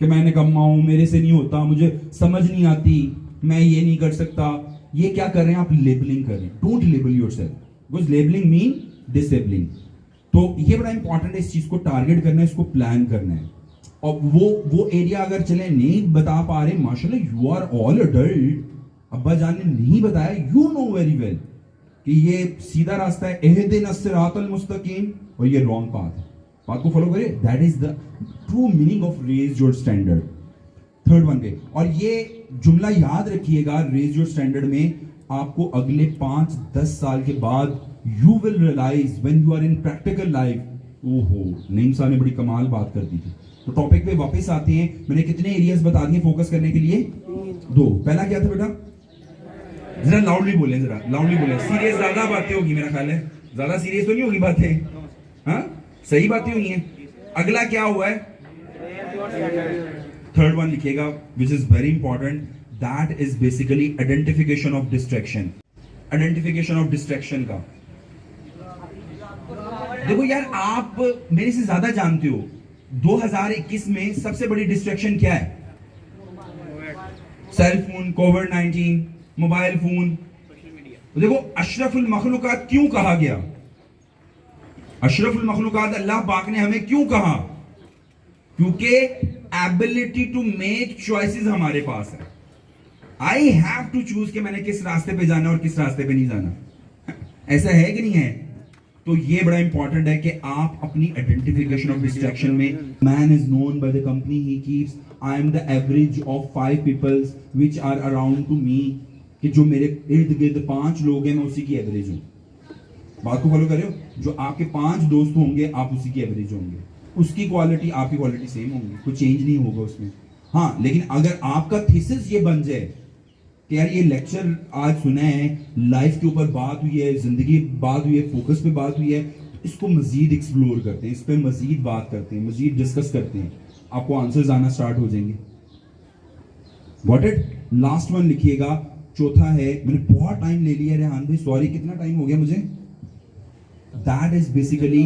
कि मैंने कमा हूं, मेरे से नहीं होता, मुझे समझ नहीं आती, मैं ये नहीं कर सकता। ये क्या कर रहे हैं आप? लेबलिंग कर रहे हैं। Don't label yourself, because labelling mean disabling. तो ये बड़ा इंपॉर्टेंट है, इस चीज को टारगेट करना है, इसको प्लान करना है। और वो एरिया अगर चले नहीं बता पा रहे, माशाल्लाह यू आर ऑल अडल्ट, अब्बा जान ने नहीं बताया, यू नो वेरी वेल कि ये सीधा रास्ता है, इहदिनस सिरातल मुस्तकीम, और ये रॉन्ग पाथ है। बात को फॉलो करिए, that is the true meaning of raise your standard. Third one पे, और ये जुमला याद रखिएगा, रेज योर स्टैंडर्ड में आपको अगले 5-10 साल के बाद you will realise when you are in practical life, ओहो नईम साहब ने बड़ी कमाल बात कर दी थी। तो टॉपिक पे वापस आते हैं। मैंने कितने एरियाज बता दिए फोकस करने के लिए? 2। पहला क्या था बेटा? जरा लाउडली बोले, जरा लाउडली बोले। सीरियस ज्यादा बातें होगी मेरा ख्याल है, ज्यादा सीरियस तो नहीं होगी बातें? हाँ सही बातें हुई हैं। अगला क्या हुआ है? थर्ड वन लिखिएगा, which is very important, that is basically identification of distraction. Identification of distraction का देखो यार, आप मेरे से ज्यादा जानते हो 2021 में सबसे बड़ी डिस्ट्रैक्शन क्या है? सेल फोन, कोविड-19, मोबाइल फोन। देखो अशरफुल मखलूकात क्यों कहा गया? अशरफुल मखलूकात अल्लाह पाक ने हमें क्यों कहा? क्योंकि एबिलिटी टू मेक चॉइसेस हमारे पास है। आई हैव टू चूज कि मैंने किस रास्ते पे जाना और किस रास्ते पे नहीं जाना। ऐसा है कि नहीं है? तो ये बड़ा इंपॉर्टेंट है कि आप अपनी आइडेंटिफिकेशन ऑफ डिस्ट्रैक्शन में, man is known by the company he keeps, I am the average of 5 peoples which are around to me, कि जो मेरे इर्द गिर्द 5 लोग हैं मैं उसी की एवरेज हूं। बात को फॉलो कर रहे हो? जो आपके 5 दोस्त होंगे आप उसी की एवरेज होंगे, उसकी क्वालिटी आपकी क्वालिटी सेम होंगी, कोई चेंज नहीं होगा उसमें। हाँ, लेकिन अगर आपका थीसिस ये बन जाए कि यार ये लेक्चर आज सुना है, लाइफ के ऊपर बात हुई है, जिंदगी बात हुई है, फोकस पे बात हुई है, इसको मजीद एक्सप्लोर करते हैं, इस पे मजीद बात करते हैं, मजीद डिस्कस करते हैं, आपको आंसर्स आना स्टार्ट हो जाएंगे। Got it? लास्ट वन लिखिएगा, चौथा है, मैंने बहुत टाइम ले लिया रेहान भाई, सॉरी, कितना टाइम हो गया मुझे? That is basically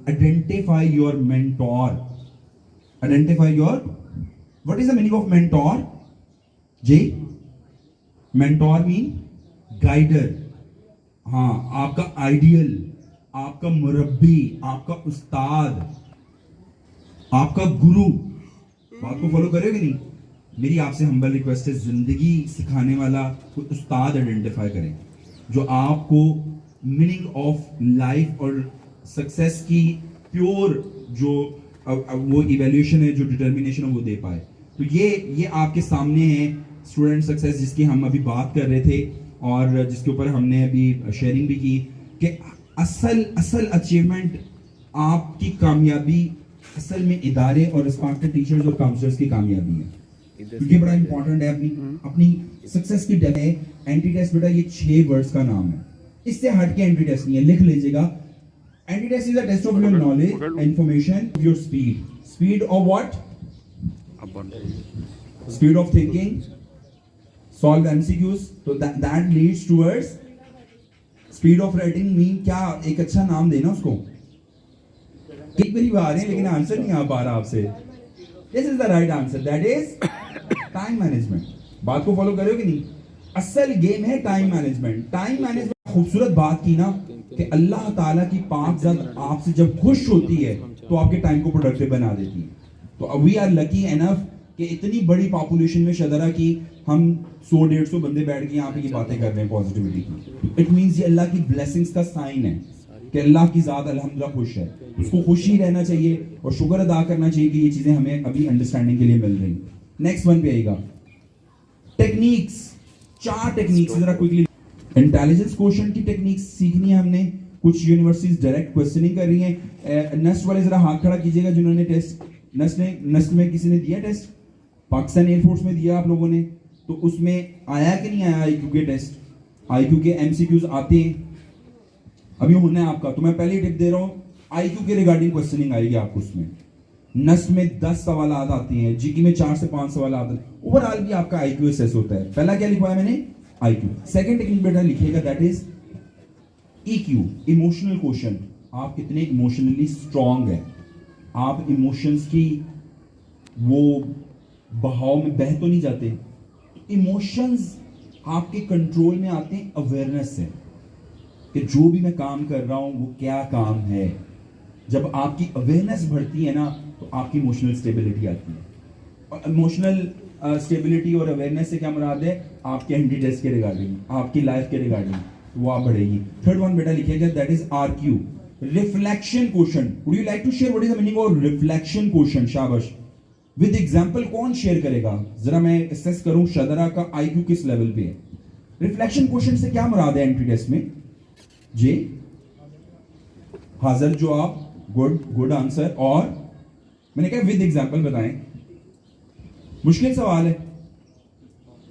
identify your mentor. Identify your, what is the meaning of mentor? जी, मेंटोर मीन गाइडर। हाँ, आपका आइडियल, आपका मुरब्बी, आपका उस्ताद, आपका गुरु। बात को फॉलो करोगे नहीं? मेरी आपसे हम्बल रिक्वेस्ट है, जिंदगी सिखाने वाला कोई उस्ताद आइडेंटिफाई करें जो आपको मीनिंग ऑफ लाइफ और सक्सेस की प्योर जो वो इवैल्यूएशन है, जो डिटर्मिनेशन है, वो दे पाए। तो ये आपके सामने है स्टूडेंट सक्सेस, जिसकी हम अभी बात कर रहे थे और जिसके ऊपर हमने अभी शेयरिंग भी की कि असल अचीवमेंट, आपकी कामयाबी असल में इदारे और रिस्पेक्टेड टीचर्स और काउंसलर्स की कामयाबी है। क्योंकि बड़ा इंपॉर्टेंट है अपनी सक्सेस की डेफिनेशन है। एंटी टेस्ट बेटा ये 6 वर्ड्स का नाम है, इससे हट के एंटी टेस्ट नहीं है, लिख लीजिएगा। Entry test is a test of your knowledge, information, your speed of what? Speed of thinking, solve MCQs. तो that leads towards speed of writing. Mean क्या? एक अच्छा नाम देना उसको। एक बारी आ रहे हैं लेकिन आंसर नहीं आ पा रहा आपसे। This is the right answer, that is time management. बात को फॉलो करोगे नहीं? असल गेम है टाइम मैनेजमेंट। टाइम मैनेजमेंट खूबसूरत बात की ना कि अल्लाह ताला की पाक ज़ात आपसे जब खुश होती है तो आपके टाइम को प्रोडक्टिव बना देती है। तो वी आर लकी एनफ कि इतनी बड़ी पॉपुलेशन में शदरा की हम 100-150 बंदे बैठ के यहाँ पे ये बातें कर रहे हैं पॉजिटिविटी की। इट मींस ये अल्लाह की ब्लेसिंग्स का साइन है कि अल्लाह की ज़ात अल्हम्दुलिल्लाह खुश है। उसको खुश ही रहना चाहिए और शुक्र अदा करना चाहिए कि ये चीज़ें हमें अभी अंडरस्टैंडिंग के लिए मिल रही। नेक्स्ट वन पे आएगा टेक्निक्स। 4 टेक्निक्स जरा क्विकली। इंटेलिजेंस क्वेश्चन की टेक्निक्स सीखनी है हमने। कुछ यूनिवर्सिटीज डायरेक्ट क्वेश्चनिंग कर रही हैं। नस्ट वाले जरा हाथ खड़ा कीजिएगा जिन्होंने टेस्ट नस्ट में किसी ने दिया टेस्ट, पाकिस्तान एयरफोर्स में दिया आप लोगों ने, तो उसमें आया कि नहीं आया आईक्यू के टेस्ट? आईक्यू के एमसीक्यूज आते हैं, अभी होना है आपका। तो मैं पहले टिप दे रहा हूं, आईक्यू के रिगार्डिंग क्वेश्चनिंग आएगी आपको उसमें। नस्ट में 10 सवाल आते हैं, जीके में 4 से 5 सवाल आते हैं। ओवरऑल भी आपका आईक्यू असेस होता है। पहला क्या लिखवाया मैंने? आईक्यू। सेकंड टेक्निक बेटा लिखिएगा, that is EQ, emotional question. आप कितने इमोशनली स्ट्रांग है, आप इमोशंस की वो बहाव में बह तो नहीं जाते। इमोशंस आपके कंट्रोल में आते हैं अवेयरनेस से कि जो भी मैं काम कर रहा हूं वो क्या काम है। जब आपकी अवेयरनेस बढ़ती है ना तो आपकी इमोशनल स्टेबिलिटी आती है। और इमोशनल स्टेबिलिटी और अवेयरनेस से क्या मुराद है? आपके एंटी टेस्ट के रिगार्डिंग, आपकी लाइफ के रिगार्डिंग, वो आप बढ़ेगी। थर्ड वन बेटा लिखिएगा, that is RQ, reflection question. Would you like to share what is the meaning of reflection question? शाबाश, विद एग्जांपल कौन शेयर करेगा? जरा मैं असेस करूं शदरा का आईक्यू किस लेवल पे है। रिफ्लेक्शन क्वेश्चन से क्या मुराद है एंट्री टेस्ट में? जी हाजिर जवाब, गुड आंसर। और मैंने कहा विद एग्जांपल बताएं। मुश्किल सवाल है।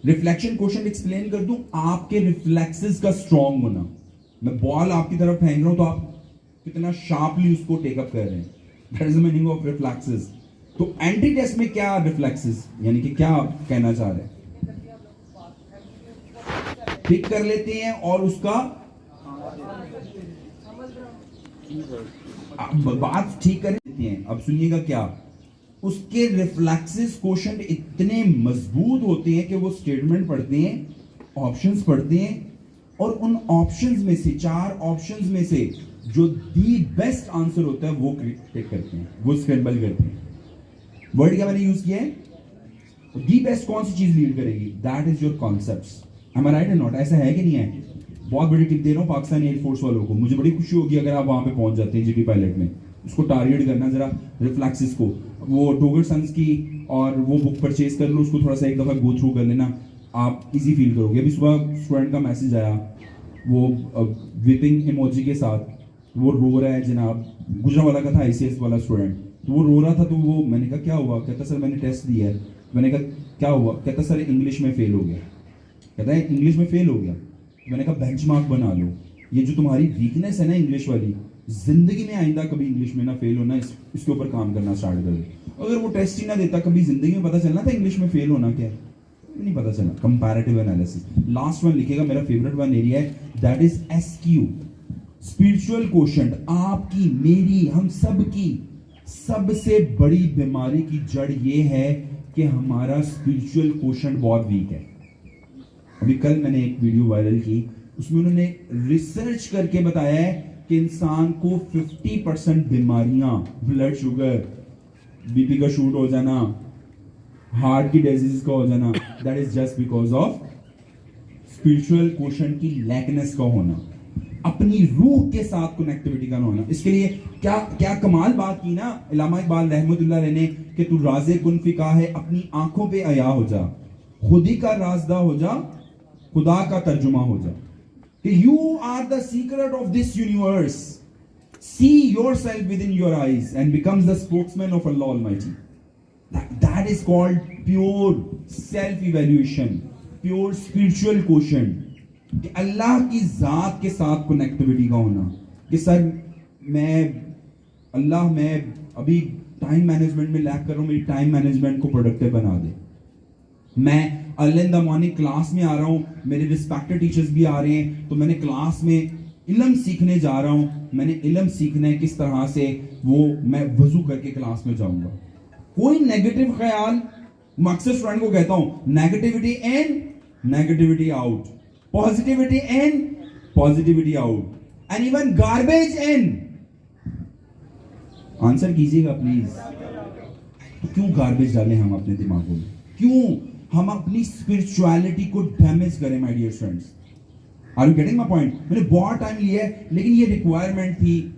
रिफ्लेक्शन क्वेश्चन एक्सप्लेन कर दूं, आपके रिफ्लेक्सेस का स्ट्रांग होना। मैं बॉल आपकी तरफ फेंक रहा हूं तो आप कितना शार्पली उसको टेकअप कर रहे हैं। That is the meaning of reflexes. तो एंटी टेस्ट में क्या रिफ्लेक्सेस, यानी कि क्या कहना चाह रहे हैं? पिक कर लेते हैं और उसका बात ठीक कर लेते हैं। अब सुनिएगा क्या, उसके रिफ्लेक्सेस क्वोशंट इतने मजबूत होते हैं कि वो स्टेटमेंट पढ़ते हैं, ऑप्शंस पढ़ते हैं, और उन ऑप्शंस में से, 4 ऑप्शंस में से जो दी बेस्ट आंसर होता है वो टिक करते हैं, वो स्क्रैम्बल करते हैं। वर्ड क्या मैंने यूज किया है? दी बेस्ट कौन सी चीज लीड करेगी? That is your concepts. Am I right or not? ऐसा है कि नहीं है? बहुत बड़ी टिप दे रहा हूँ पाकिस्तान एयरफोर्स वालों को। मुझे बड़ी खुशी होगी अगर आप वहां पे पहुंच जाते हैं जीटी पायलट में। उसको टारगेट करना जरा, रिफ्लेक्सेस को, वो टोगर सन्स की और वो बुक परचेज कर लो, उसको थोड़ा सा एक दफा गो थ्रू कर लेना, आप इजी फील करोगे। अभी सुबह स्टूडेंट का मैसेज आया, वो विपिंग इमोजी के साथ, वो रो रहा है जनाब, गुजरांवाला का था ICS वाला स्टूडेंट, तो वो रो रहा था। तो वो, मैंने कहा क्या हुआ? कहता सर मैंने टेस्ट दिया है। मैंने कहा क्या हुआ? कहता सर इंग्लिश में फेल हो गया। कहता है इंग्लिश में फेल हो गया। मैंने कहा बेंचमार्क बना लो, ये जो तुम्हारी वीकनेस है ना इंग्लिश वाली, जिंदगी में आइंदा कभी इंग्लिश में ना फेल होना, इसके ऊपर काम करना स्टार्ट कर दो। अगर वो टेस्ट ही ना देता, कभी जिंदगी में पता चलना था इंग्लिश में फेल होना क्या है? नहीं पता चला। Comparative analysis. लास्ट वन लिखेगा, मेरा फेवरेट वन एरिया है, that is SQ, spiritual quotient. आपकी, मेरी, हम सब की सबसे बड़ी बीमारी की जड़ ये है कि हमारा स्पिरिचुअल क्वोशंट बहुत वीक है। अभी कल मैंने एक वीडियो वायरल की, उसमें उन्होंने रिसर्च करके बताया है कि इंसान को 50% बीमारियां, ब्लड शुगर, BP का शूट हो जाना, हार्ट की डिजीज का हो जाना, that is just because of spiritual quotient की लैकनेस का होना, अपनी रूह के साथ कनेक्टिविटी का होना। इसके लिए क्या क्या कमाल बात की ना इलामा इकबाल रहमतुल्लाह अलैह ने, कि तू राज़े कुन फिका है, अपनी आंखों पे अया हो जा, खुदी का राजदा हो जा, खुदा का तर्जुमा हो जा। कि you are the secret of this universe, see yourself within your eyes and becomes the spokesman of Allah almighty. That is called pure self evaluation, pure spiritual quotient. कि अल्लाह की जात के साथ कनेक्टिविटी का होना, कि सर मैं अभी टाइम मैनेजमेंट में लैक कर रहा हूं, मेरी टाइम मैनेजमेंट को प्रोडक्टिव बना दे। मैं early in the morning class में आ रहा हूं, मेरे रिस्पेक्टेड टीचर्स भी आ रहे हैं, तो मैंने क्लास में इल्म सीखने जा रहा हूं, मैंने इल्म सीखना है किस तरह से, वो मैं वजू करके क्लास में जाऊंगा। कोई नेगेटिव ख्याल, मकसद स्टूडेंट को कहता हूं, negativity in, negativity out, positivity in, positivity out, and even garbage in. Answer कीजिएगा प्लीज। तो क्यों गार्बेज डालें हम अपने दिमागों में? क्यों हम अपनी स्पिरिचुअलिटी को डैमेज करें? My dear friends, are you getting my point? मैंने बहुत टाइम लिया है, लेकिन ये रिक्वायरमेंट थी।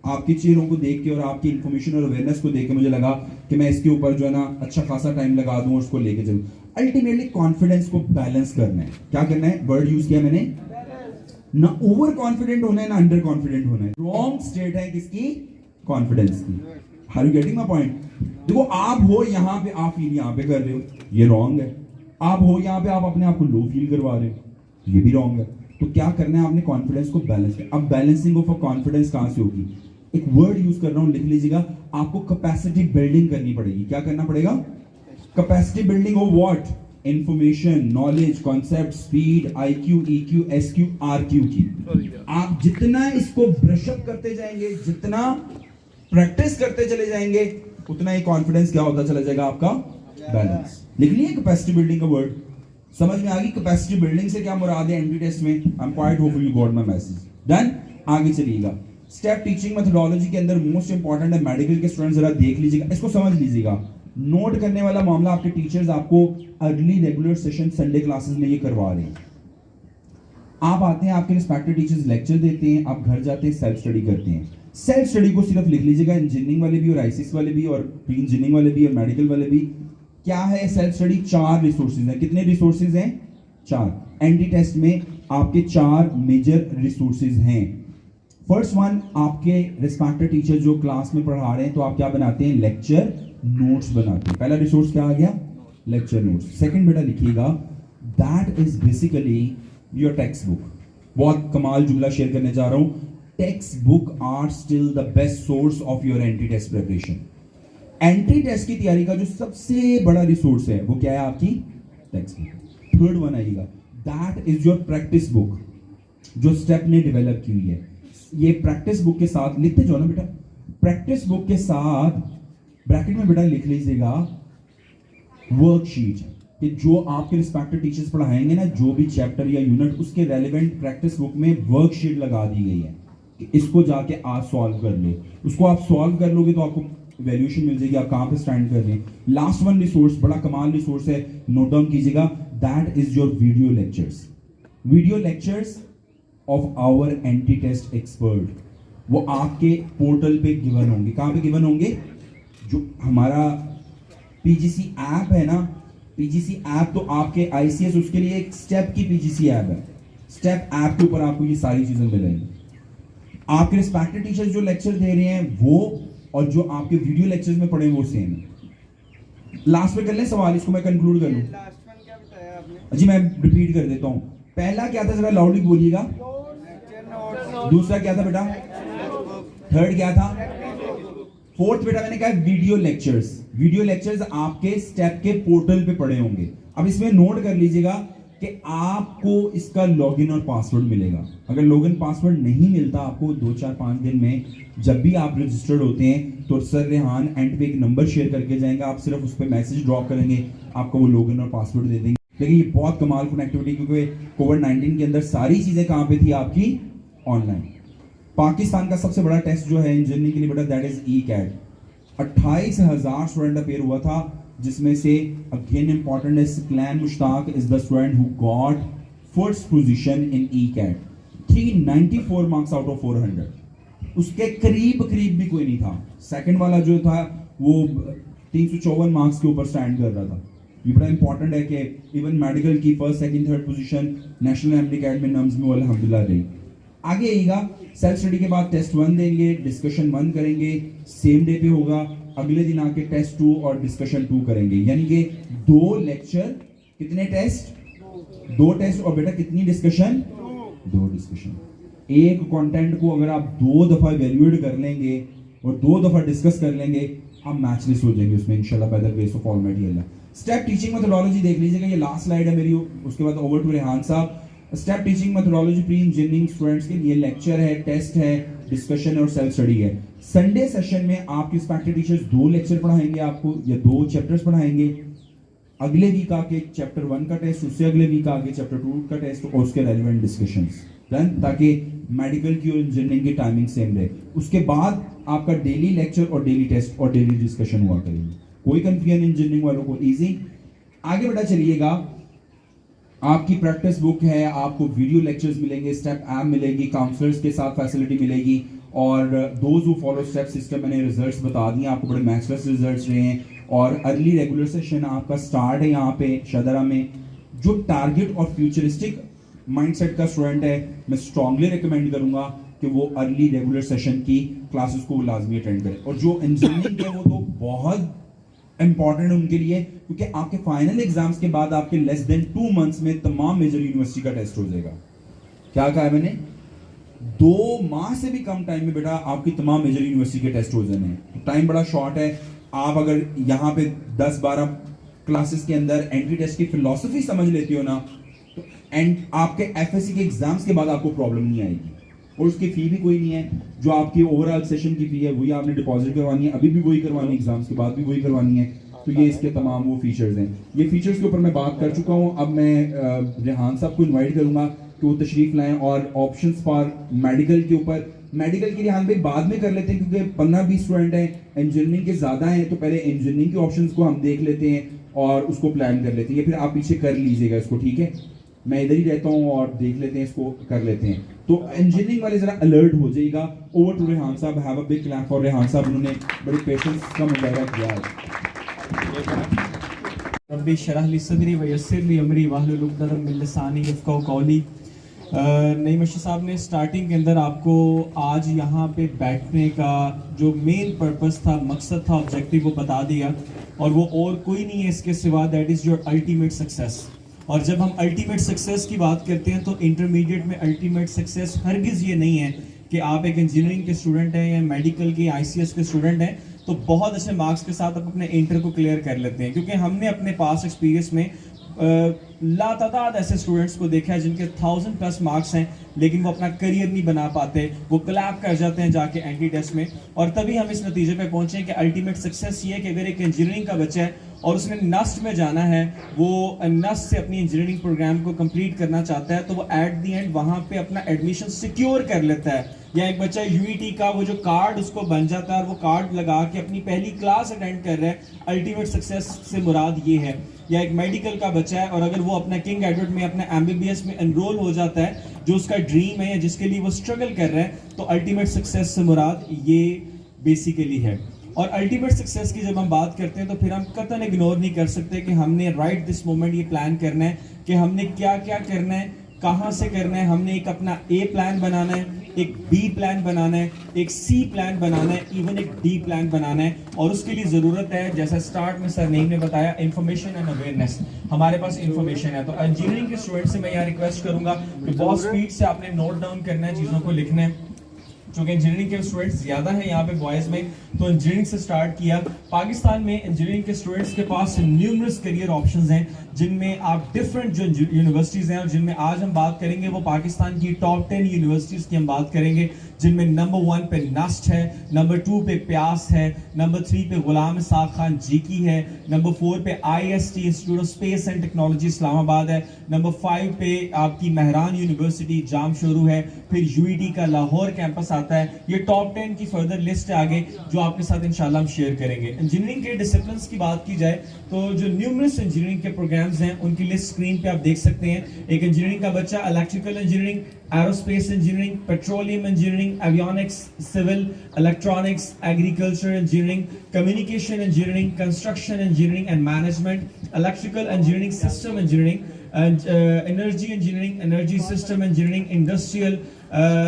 आपके चेहरों को देख के और आपकी इंफॉर्मेशन और अवेयरनेस को देख के मुझे लगा कि मैं इसके ऊपर जो है ना अच्छा खासा टाइम लगा दूं और उसको लेके चलूं। अल्टीमेटली कॉन्फिडेंस को बैलेंस करना है। क्या करना है? वर्ड यूज किया मैंने, ना ओवर कॉन्फिडेंट होना है ना अंडर कॉन्फिडेंट होना है। रॉन्ग स्टेट है किसकी? कॉन्फिडेंस की। Are you getting my point? देखो, आप हो यहां पे, आप फील यहां पे कर रहे हो, ये रॉन्ग है। आप हो यहां पे, आप अपने आप को लो फील करवा रहे हो, ये भी रॉन्ग है। तो क्या करना है? आपने कॉन्फिडेंस को बैलेंस करना। अब बैलेंसिंग ऑफ कॉन्फिडेंस कहां से होगी? एक वर्ड यूज कर रहा हूं, लिख लीजिएगा। आपको कैपेसिटी बिल्डिंग करनी पड़ेगी। क्या करना पड़ेगा? Capacity building of what? Information, knowledge, concept, speed, IQ, EQ, SQ, RQ की। आप जितना इसको ब्रशअप करते जाएंगे, जितना प्रैक्टिस करते चले जाएंगे, उतना ही कॉन्फिडेंस क्या होता चला जाएगा आपका? बैलेंस। लिख लिए कैपेसिटी बिल्डिंग का वर्ड? समझ में आ गई कैपेसिटी बिल्डिंग से क्या मुराद है एंटी टेस्ट में? I am quite hopeful you got my message. Done? आगे चलिएगा। स्टेप टीचिंग मेथोडोलॉजी के अंदर मोस्ट इंपॉर्टेंट है, मेडिकल के स्टूडेंट जरा देख लीजिएगा, इसको समझ लीजिएगा। नोट करने वाला मामला, आपके टीचर्स आपको early regular session Sunday classes में ये करवा रहे हैं। आप आते हैं, आपके रिस्पेक्टेड टीचर्स लेक्चर देते हैं, आप घर जाते हैं, सेल्फ स्टडी करते हैं। सेल्फ स्टडी को सिर्फ लिख लीजिएगा, इंजीनियरिंग वाले भी और ICS वाले भी और प्री इंजीनियरिंग वाले भी और मेडिकल वाले भी। क्या है सेल्फ स्टडी? 4 रिसोर्सेज हैं। कितने रिसोर्सेज हैं? 4। एंटी टेस्ट में आपके 4 मेजर रिसोर्सेज हैं। फर्स्ट वन, आपके रिस्पेक्टेड टीचर जो क्लास में पढ़ा रहे हैं, तो आप क्या बनाते हैं? लेक्चर नोट्स बनाते हैं। पहला रिसोर्स क्या आ गया? Lecture notes. सेकंड बेटा लिखिएगा, that is basically your text book. बहुत कमाल जुमला शेयर करने जा रहा हूं। textbook are still the best source of your entry test preparation. Entry test की तैयारी का जो सबसे बड़ा रिसोर्स है वो क्या है? आपकी टेक्स्ट बुक। थर्ड वन आएगा, that is your practice book, जो स्टेप ने डेवलप की हुई है। ये प्रैक्टिस बुक के साथ लिखते जाओ ना बेटा, प्रैक्टिस बुक के साथ ब्रैकेट में बेटा लिख लीजिएगा वर्कशीट, कि जो आपके रिस्पेक्टिव टीचर्स पढ़ाएंगे ना, जो भी चैप्टर या यूनिट, उसके रेलेवेंट प्रैक्टिस बुक में वर्कशीट लगा दी गई है कि इसको जाके आप सॉल्व कर लो। उसको आप सॉल्व कर लोगे तो आपको वैल्यूएशन मिल जाएगी, आप कहां पे स्टैंड कर रहे हैं। लास्ट वन रिसोर्स, बड़ा कमाल रिसोर्स है, नोट डाउन कीजिएगा, that is your video lectures. Video lectures of our entry test expert, वो आपके पोर्टल पे गिवन होंगे। कहां पे गिवन होंगे? जो हमारा पीजीसी ऐप है ना, पीजीसी ऐप तो आपके आईसीएस, उसके लिए एक स्टेप की पीजीसी ऐप है। स्टेप ऐप के ऊपर आपको ये सारी चीजें मिलेंगी। आपके रिस्पेक्टिव टीचर्स जो लेक्चर दे रहे हैं वो, और जो आपके वीडियो लेक्चर्स में पढ़े वो सेम है। लास्ट में कर ले सवाल, इसको मैं कंक्लूड कर लूं। लास्ट वन क्या बताया आपने? जी मैं रिपीट कर देता हूं। पहला क्या था, जरा लाउडली बोलिएगा। दूसरा क्या था बेटा? थर्ड क्या था? फोर्थ बेटा मैंने कहा वीडियो लेक्चर्स। वीडियो लेक्चर्स आपके स्टेप के पोर्टल पे पड़े होंगे। अब इसमें नोट कर लीजिएगा कि आपको इसका लॉगिन और पासवर्ड मिलेगा। अगर लॉगिन पासवर्ड नहीं मिलता आपको 2-4-5 दिन में, जब भी आप रजिस्टर्ड होते हैं तो सर रेहान एंड पे एक नंबर शेयर करके जाएंगे, आप सिर्फ उस पर मैसेज ड्रॉप करेंगे, आपको वो लॉगिन और पासवर्ड दे देंगे। लेकिन ये बहुत कमाल कनेक्टिविटी, क्योंकि कोविड-19 के अंदर सारी चीजें कहां पे थी आपकी? ऑनलाइन। पाकिस्तान का सबसे बड़ा टेस्ट जो है इंजीनियरिंग के लिए बेटा, that is ECAT. 28,000 student appear हुआ था, जिसमें से अगेन इंपॉर्टेंट है, Saqlain Mushtaq is the student who got first position in ECAT, 394 marks out of 400। उसके करीब भी कोई नहीं था। सेकंड वाला जो था वो 354 मार्क्स के ऊपर स्टैंड कर रहा था। ये बड़ा इंपॉर्टेंट है कि इवन मेडिकल की first, second, third position national MD academy nums में अल्हम्दुलिल्लाह रही। आगे आएगा, सेल्फ स्टडी के बाद टेस्ट 1 देंगे, डिस्कशन 1 करेंगे, सेम डे पे होगा। अगले दिन आके टेस्ट 2 और डिस्कशन 2 करेंगे, यानी कि 2 लेक्चर, कितने टेस्ट? 2 टेस्ट, और बेटा कितनी डिस्कशन? 2 डिस्कशन। एक कंटेंट को अगर आप 2 दफा इवैल्यूएट कर लेंगे और 2 दफा डिस्कस कर लेंगे, आप मैचलेस हो जाएंगे उसमें इंशाल्लाह by the grace of almighty Allah. Step teaching methodology देख लीजिएगा, ये लास्ट स्लाइड है मेरी। उसके बाद ओवर टू रेहान साहब। Step teaching methodology pre engineering students के लिए लेक्चर है, टेस्ट है, डिस्कशन और सेल्फ स्टडी है। संडे सेशन में आपके रिस्पेक्टिव टीचर्स 2 लेक्चर पढ़ाएंगे आपको, या 2 चैप्टर्स पढ़ाएंगे। अगले वीक आके चैप्टर 1 का टेस्ट, उससे अगले वीक आके चैप्टर 2 का टेस्ट और उसके रेलेवेंट डिस्कशंस डन, ताकि मेडिकल की और इंजीनियरिंग की टाइमिंग सेम रहे। उसके बाद आपका डेली लेक्चर और डेली टेस्ट और डेली डिस्कशन हुआ करेंगे। कोई कंफ्यूजन इंजीनियरिंग वालों को? इजी। आगे बढ़ा चलिएगा, आपकी प्रैक्टिस बुक है, आपको वीडियो लेक्चर्स मिलेंगे, स्टेप ऐप मिलेगी, काउंसलर्स के साथ फैसिलिटी मिलेगी, और those who follow step system, मैंने रिजल्ट्स बता दिए आपको, बड़े मैक्सलेस रिजल्ट्स रहे हैं। और अर्ली रेगुलर सेशन आपका स्टार्ट है यहाँ पे शदरा में। जो टारगेट और फ्यूचरिस्टिक माइंडसेट का स्टूडेंट है, मैं स्ट्रांगली रिकमेंड करूंगा कि वो अर्ली रेगुलर सेशन की क्लासेस को लाजमी अटेंड करें। और जो इंजीनियरिंग है वो तो बहुत इंपॉर्टेंट है उनके लिए, क्योंकि आपके फाइनल एग्जाम्स के बाद आपके लेस देन 2 मंथ्स में तमाम मेजर यूनिवर्सिटी का टेस्ट हो जाएगा। क्या कहा है मैंने? 2 माह से भी कम टाइम में बेटा आपकी तमाम मेजर यूनिवर्सिटी के टेस्ट हो जाने हैं। टाइम बड़ा शॉर्ट है। आप अगर यहाँ पे 10-12 क्लासेस के अंदर एंट्री टेस्ट की फिलॉसफी समझ लेती हो ना, तो एंड आपके एफएससी के एग्जाम्स के बाद आपको प्रॉब्लम नहीं आएगी। और उसकी फी भी कोई नहीं है, जो आपकी ओवरऑल सेशन की फी है वही आपने डिपॉजिट करवानी है, अभी भी वही करवानी है, एग्जाम्स के बाद भी वही करवानी है। तो ये इसके तमाम वो फीचर्स हैं। ये फीचर्स के ऊपर मैं बात कर चुका हूँ। अब मैं रेहान साहब को इन्वाइट करूंगा कि वो तशरीफ लाएं, और ऑप्शंस फॉर मेडिकल के ऊपर, मेडिकल के लिए हम भी बाद में कर लेते हैं क्योंकि 15-20 स्टूडेंट हैं, इंजीनियरिंग के ज़्यादा हैं, तो पहले इंजीनियरिंग के ऑप्शंस को हम देख लेते हैं और उसको प्लान कर लेते हैं। फिर आप पीछे कर लीजिएगा इसको, ठीक है? मैं इधर ही रहता हूँ और देख लेते हैं, इसको कर लेते हैं। तो इंजीनियरिंग वाले जरा अलर्ट हो जाइएगा। ओवर टू रेहान साहब, have a big clap for Rehan साहब, उन्होंने बड़े पेशेंस का मुजाहरा किया है। रब्बी शरह ली सदरी व यस्सिर ली अमरी वाहलुल उक़दतम मिन लिसानी यफ़क़हू क़ौली। नईम अशी साहब ने स्टार्टिंग के अंदर आपको आज यहाँ पे बैठने का जो मेन पर्पस था, मकसद था, ऑब्जेक्टिव वो बता दिया, और वो और कोई नहीं है इसके सिवा, that is your ultimate success. और जब हम अल्टीमेट सक्सेस की बात करते हैं तो इंटरमीडिएट में अल्टीमेट सक्सेस हरगिज़ ये नहीं है कि आप एक इंजीनियरिंग के स्टूडेंट हैं या मेडिकल के ICS के स्टूडेंट हैं, तो बहुत अच्छे मार्क्स के साथ आप अपने इंटर को क्लियर कर लेते हैं, क्योंकि हमने अपने पास एक्सपीरियंस में लातादाद ऐसे स्टूडेंट्स को देखा है जिनके 1000+ मार्क्स हैं, लेकिन वो अपना करियर नहीं बना पाते, वो क्लैप कर जाते हैं जाके एंटी टेस्ट में। और तभी हम इस नतीजे पे पहुंचे कि अल्टीमेट सक्सेस ये है कि अगर एक इंजीनियरिंग का बच्चा है और उसने नस्ट में जाना है, वो नस्ट से अपनी इंजीनियरिंग प्रोग्राम को कंप्लीट करना चाहता है, तो वो एट द एंड वहां पे अपना एडमिशन सिक्योर कर लेता है। या एक बच्चा UET का वो जो कार्ड उसको बन जाता है और वो कार्ड लगा के अपनी पहली क्लास अटेंड कर रहा है, अल्टीमेट सक्सेस से मुराद ये है। या एक मेडिकल का बच्चा है और अगर वो अपना किंग एडवर्ड में अपना MBBS में एनरोल हो जाता है, जो उसका ड्रीम है या जिसके लिए वो स्ट्रगल कर रहा है, तो अल्टीमेट सक्सेस से मुराद ये बेसिकली है। और अल्टीमेट सक्सेस की जब हम बात करते हैं तो फिर हम कतई इग्नोर नहीं कर सकते कि हमने राइट दिस मोमेंट ये प्लान करना है कि हमने क्या क्या करना है, कहाँ से करना है। हमने एक अपना A प्लान बनाना है, एक B प्लान बनाना है, एक C प्लान बनाना है, इवन एक D प्लान बनाना है। और उसके लिए ज़रूरत है, जैसा स्टार्ट में सर नेम ने बताया, इन्फॉर्मेशन एंड अवेयरनेस। हमारे पास इन्फॉर्मेशन है, तो इंजीनियरिंग के स्टूडेंट से मैं यहाँ रिक्वेस्ट करूंगा कि बहुत स्पीड से आपने नोट डाउन करना है, चीज़ों को लिखना है। चूंकि इंजीनियरिंग के स्टूडेंट्स ज़्यादा हैं यहाँ पे बॉयज़ में, तो इंजीनियरिंग से स्टार्ट किया। पाकिस्तान में इंजीनियरिंग के स्टूडेंट्स के पास न्यूमरस करियर ऑप्शंस हैं, जिनमें आप डिफरेंट जो यूनिवर्सिटीज़ हैं और जिनमें आज हम बात करेंगे वो पाकिस्तान की टॉप 10 यूनिवर्सिटीज़ की हम बात करेंगे, जिनमें नंबर 1 पे नस्ट है, नंबर 2 पे प्यास है, नंबर 3 पे गुलाम इसाक खान जीकी है, नंबर 4 पे IST institute of space and technology Islamabad है, नंबर 5 पे आपकी महरान यूनिवर्सिटी जामशोरू है, फिर UET का लाहौर कैंपस आता है। ये टॉप 10 की फर्दर लिस्ट है आगे, जो आपके साथ इंशाल्लाह हम शेयर करेंगे। इंजीनियरिंग के डिसिप्लिन्स की बात की जाए तो जो न्यूमरस इंजीनियरिंग के प्रोग्राम्स हैं उनकी लिस्ट स्क्रीन पे आप देख सकते हैं। एक इंजीनियरिंग का बच्चा electrical engineering, aerospace engineering, petroleum engineering, avionics, civil, electronics, agriculture engineering, communication engineering, construction engineering and management, electrical engineering, system engineering, energy engineering, energy system engineering, industrial,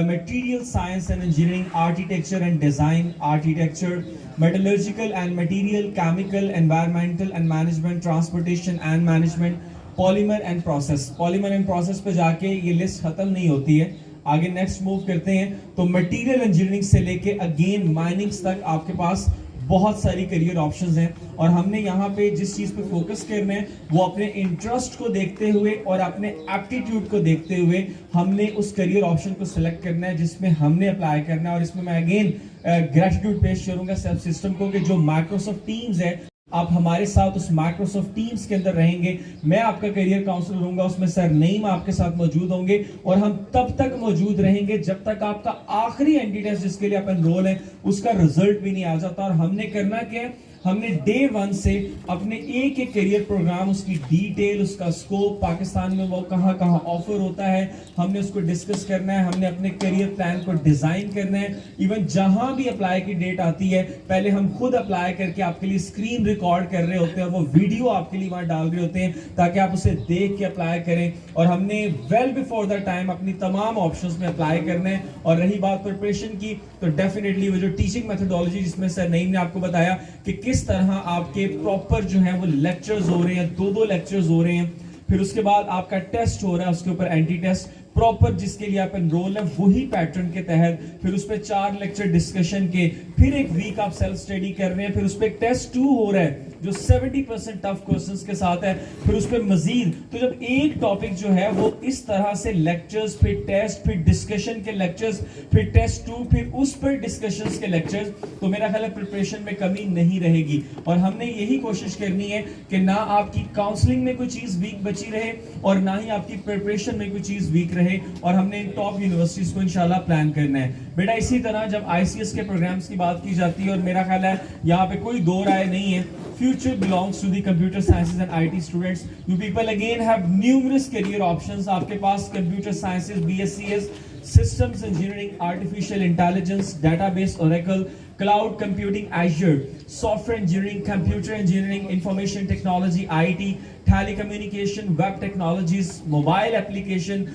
material science and engineering, architecture and design, architecture, metallurgical and material, chemical, environmental and management, transportation and management, polymer and process. polymer and process पे जाके ये list खत्म नहीं होती है, आगे next move करते हैं तो मटेरियल इंजीनियरिंग से लेके अगेन माइनिंग्स तक आपके पास बहुत सारी करियर ऑप्शंस हैं। और हमने यहाँ पे जिस चीज़ पे फोकस करना है वो अपने इंटरेस्ट को देखते हुए और अपने एप्टीट्यूड को देखते हुए हमने उस करियर ऑप्शन को सिलेक्ट करना है जिसमें हमने अप्लाई करना है। और इसमें मैं अगेन ग्रेटिट्यूड पेश करूंगा सेल्फ सिस्टम को कि जो माइक्रोसॉफ्ट टीम्स है, आप हमारे साथ उस माइक्रोसॉफ्ट टीम्स के अंदर रहेंगे। मैं आपका करियर काउंसलर होऊंगा, उसमें सर नईम आपके साथ मौजूद होंगे और हम तब तक मौजूद रहेंगे जब तक आपका आखिरी एंटी टेस्ट जिसके लिए आप एनरोल है उसका रिजल्ट भी नहीं आ जाता। और हमने करना क्या है, हमने डे 1 से अपने एक एक करियर प्रोग्राम, उसकी डिटेल, उसका स्कोप, पाकिस्तान में वो कहाँ कहाँ ऑफर होता है, हमने उसको डिस्कस करना है। हमने अपने करियर प्लान को डिजाइन करना है। इवन जहां भी अप्लाई की डेट आती है पहले हम खुद अप्लाई करके आपके लिए स्क्रीन रिकॉर्ड कर रहे होते हैं और वो वीडियो आपके लिए वहां डाल रहे होते हैं ताकि आप उसे देख के अप्लाई करें। और हमने वेल बिफोर द टाइम अपनी तमाम ऑप्शंस में अप्लाई करना है। और रही बात प्रिपरेशन की, तो डेफिनेटली वो जो टीचिंग मेथोडोलॉजी जिसमें सर नईम ने आपको बताया कि किस तरह आपके प्रॉपर जो है वो लेक्चर्स हो रहे हैं, 2-2 लेक्चर्स हो रहे हैं, फिर उसके बाद आपका टेस्ट हो रहा है, उसके ऊपर एंटी टेस्ट प्रॉपर जिसके लिए आप एनरोल है वही पैटर्न के तहत, फिर उस पर 4 लेक्चर डिस्कशन के, फिर एक वीक आप सेल्फ स्टडी कर रहे हैं, फिर उस पर टेस्ट 2 हो रहा है जो 70% टफ क्वेश्चंस के साथ है, फिर उस पर मजीद। तो जब एक टॉपिक जो है वो इस तरह से लेक्चर्स, फिर टेस्ट, फिर डिस्कशन के लेक्चर्स, फिर टेस्ट 2, फिर उस पर डिस्कशंस के लेक्चर्स, तो मेरा ख्याल है प्रिपरेशन में कमी नहीं रहेगी। और हमने यही कोशिश करनी है कि ना आपकी काउंसलिंग में कोई चीज वीक बची रहे और ना ही आपकी प्रिपरेशन में कोई चीज वीक रहे। और हमने इन टॉप यूनिवर्सिटीज को इंशाल्लाह प्लान करना है। बेटा इसी तरह जब ICS के प्रोग्राम्स की बात की जाती है, और मेरा ख्याल है यहाँ पे कोई दो राय नहीं है, future belongs to the computer sciences and IT students. You people again have numerous career options. आपके पास computer sciences, BScs, systems engineering, artificial intelligence, database, Oracle, cloud computing, Azure, software engineering, computer engineering, information technology, IT, telecommunication, web technologies, mobile application,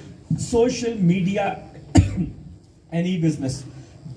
social media and e-business.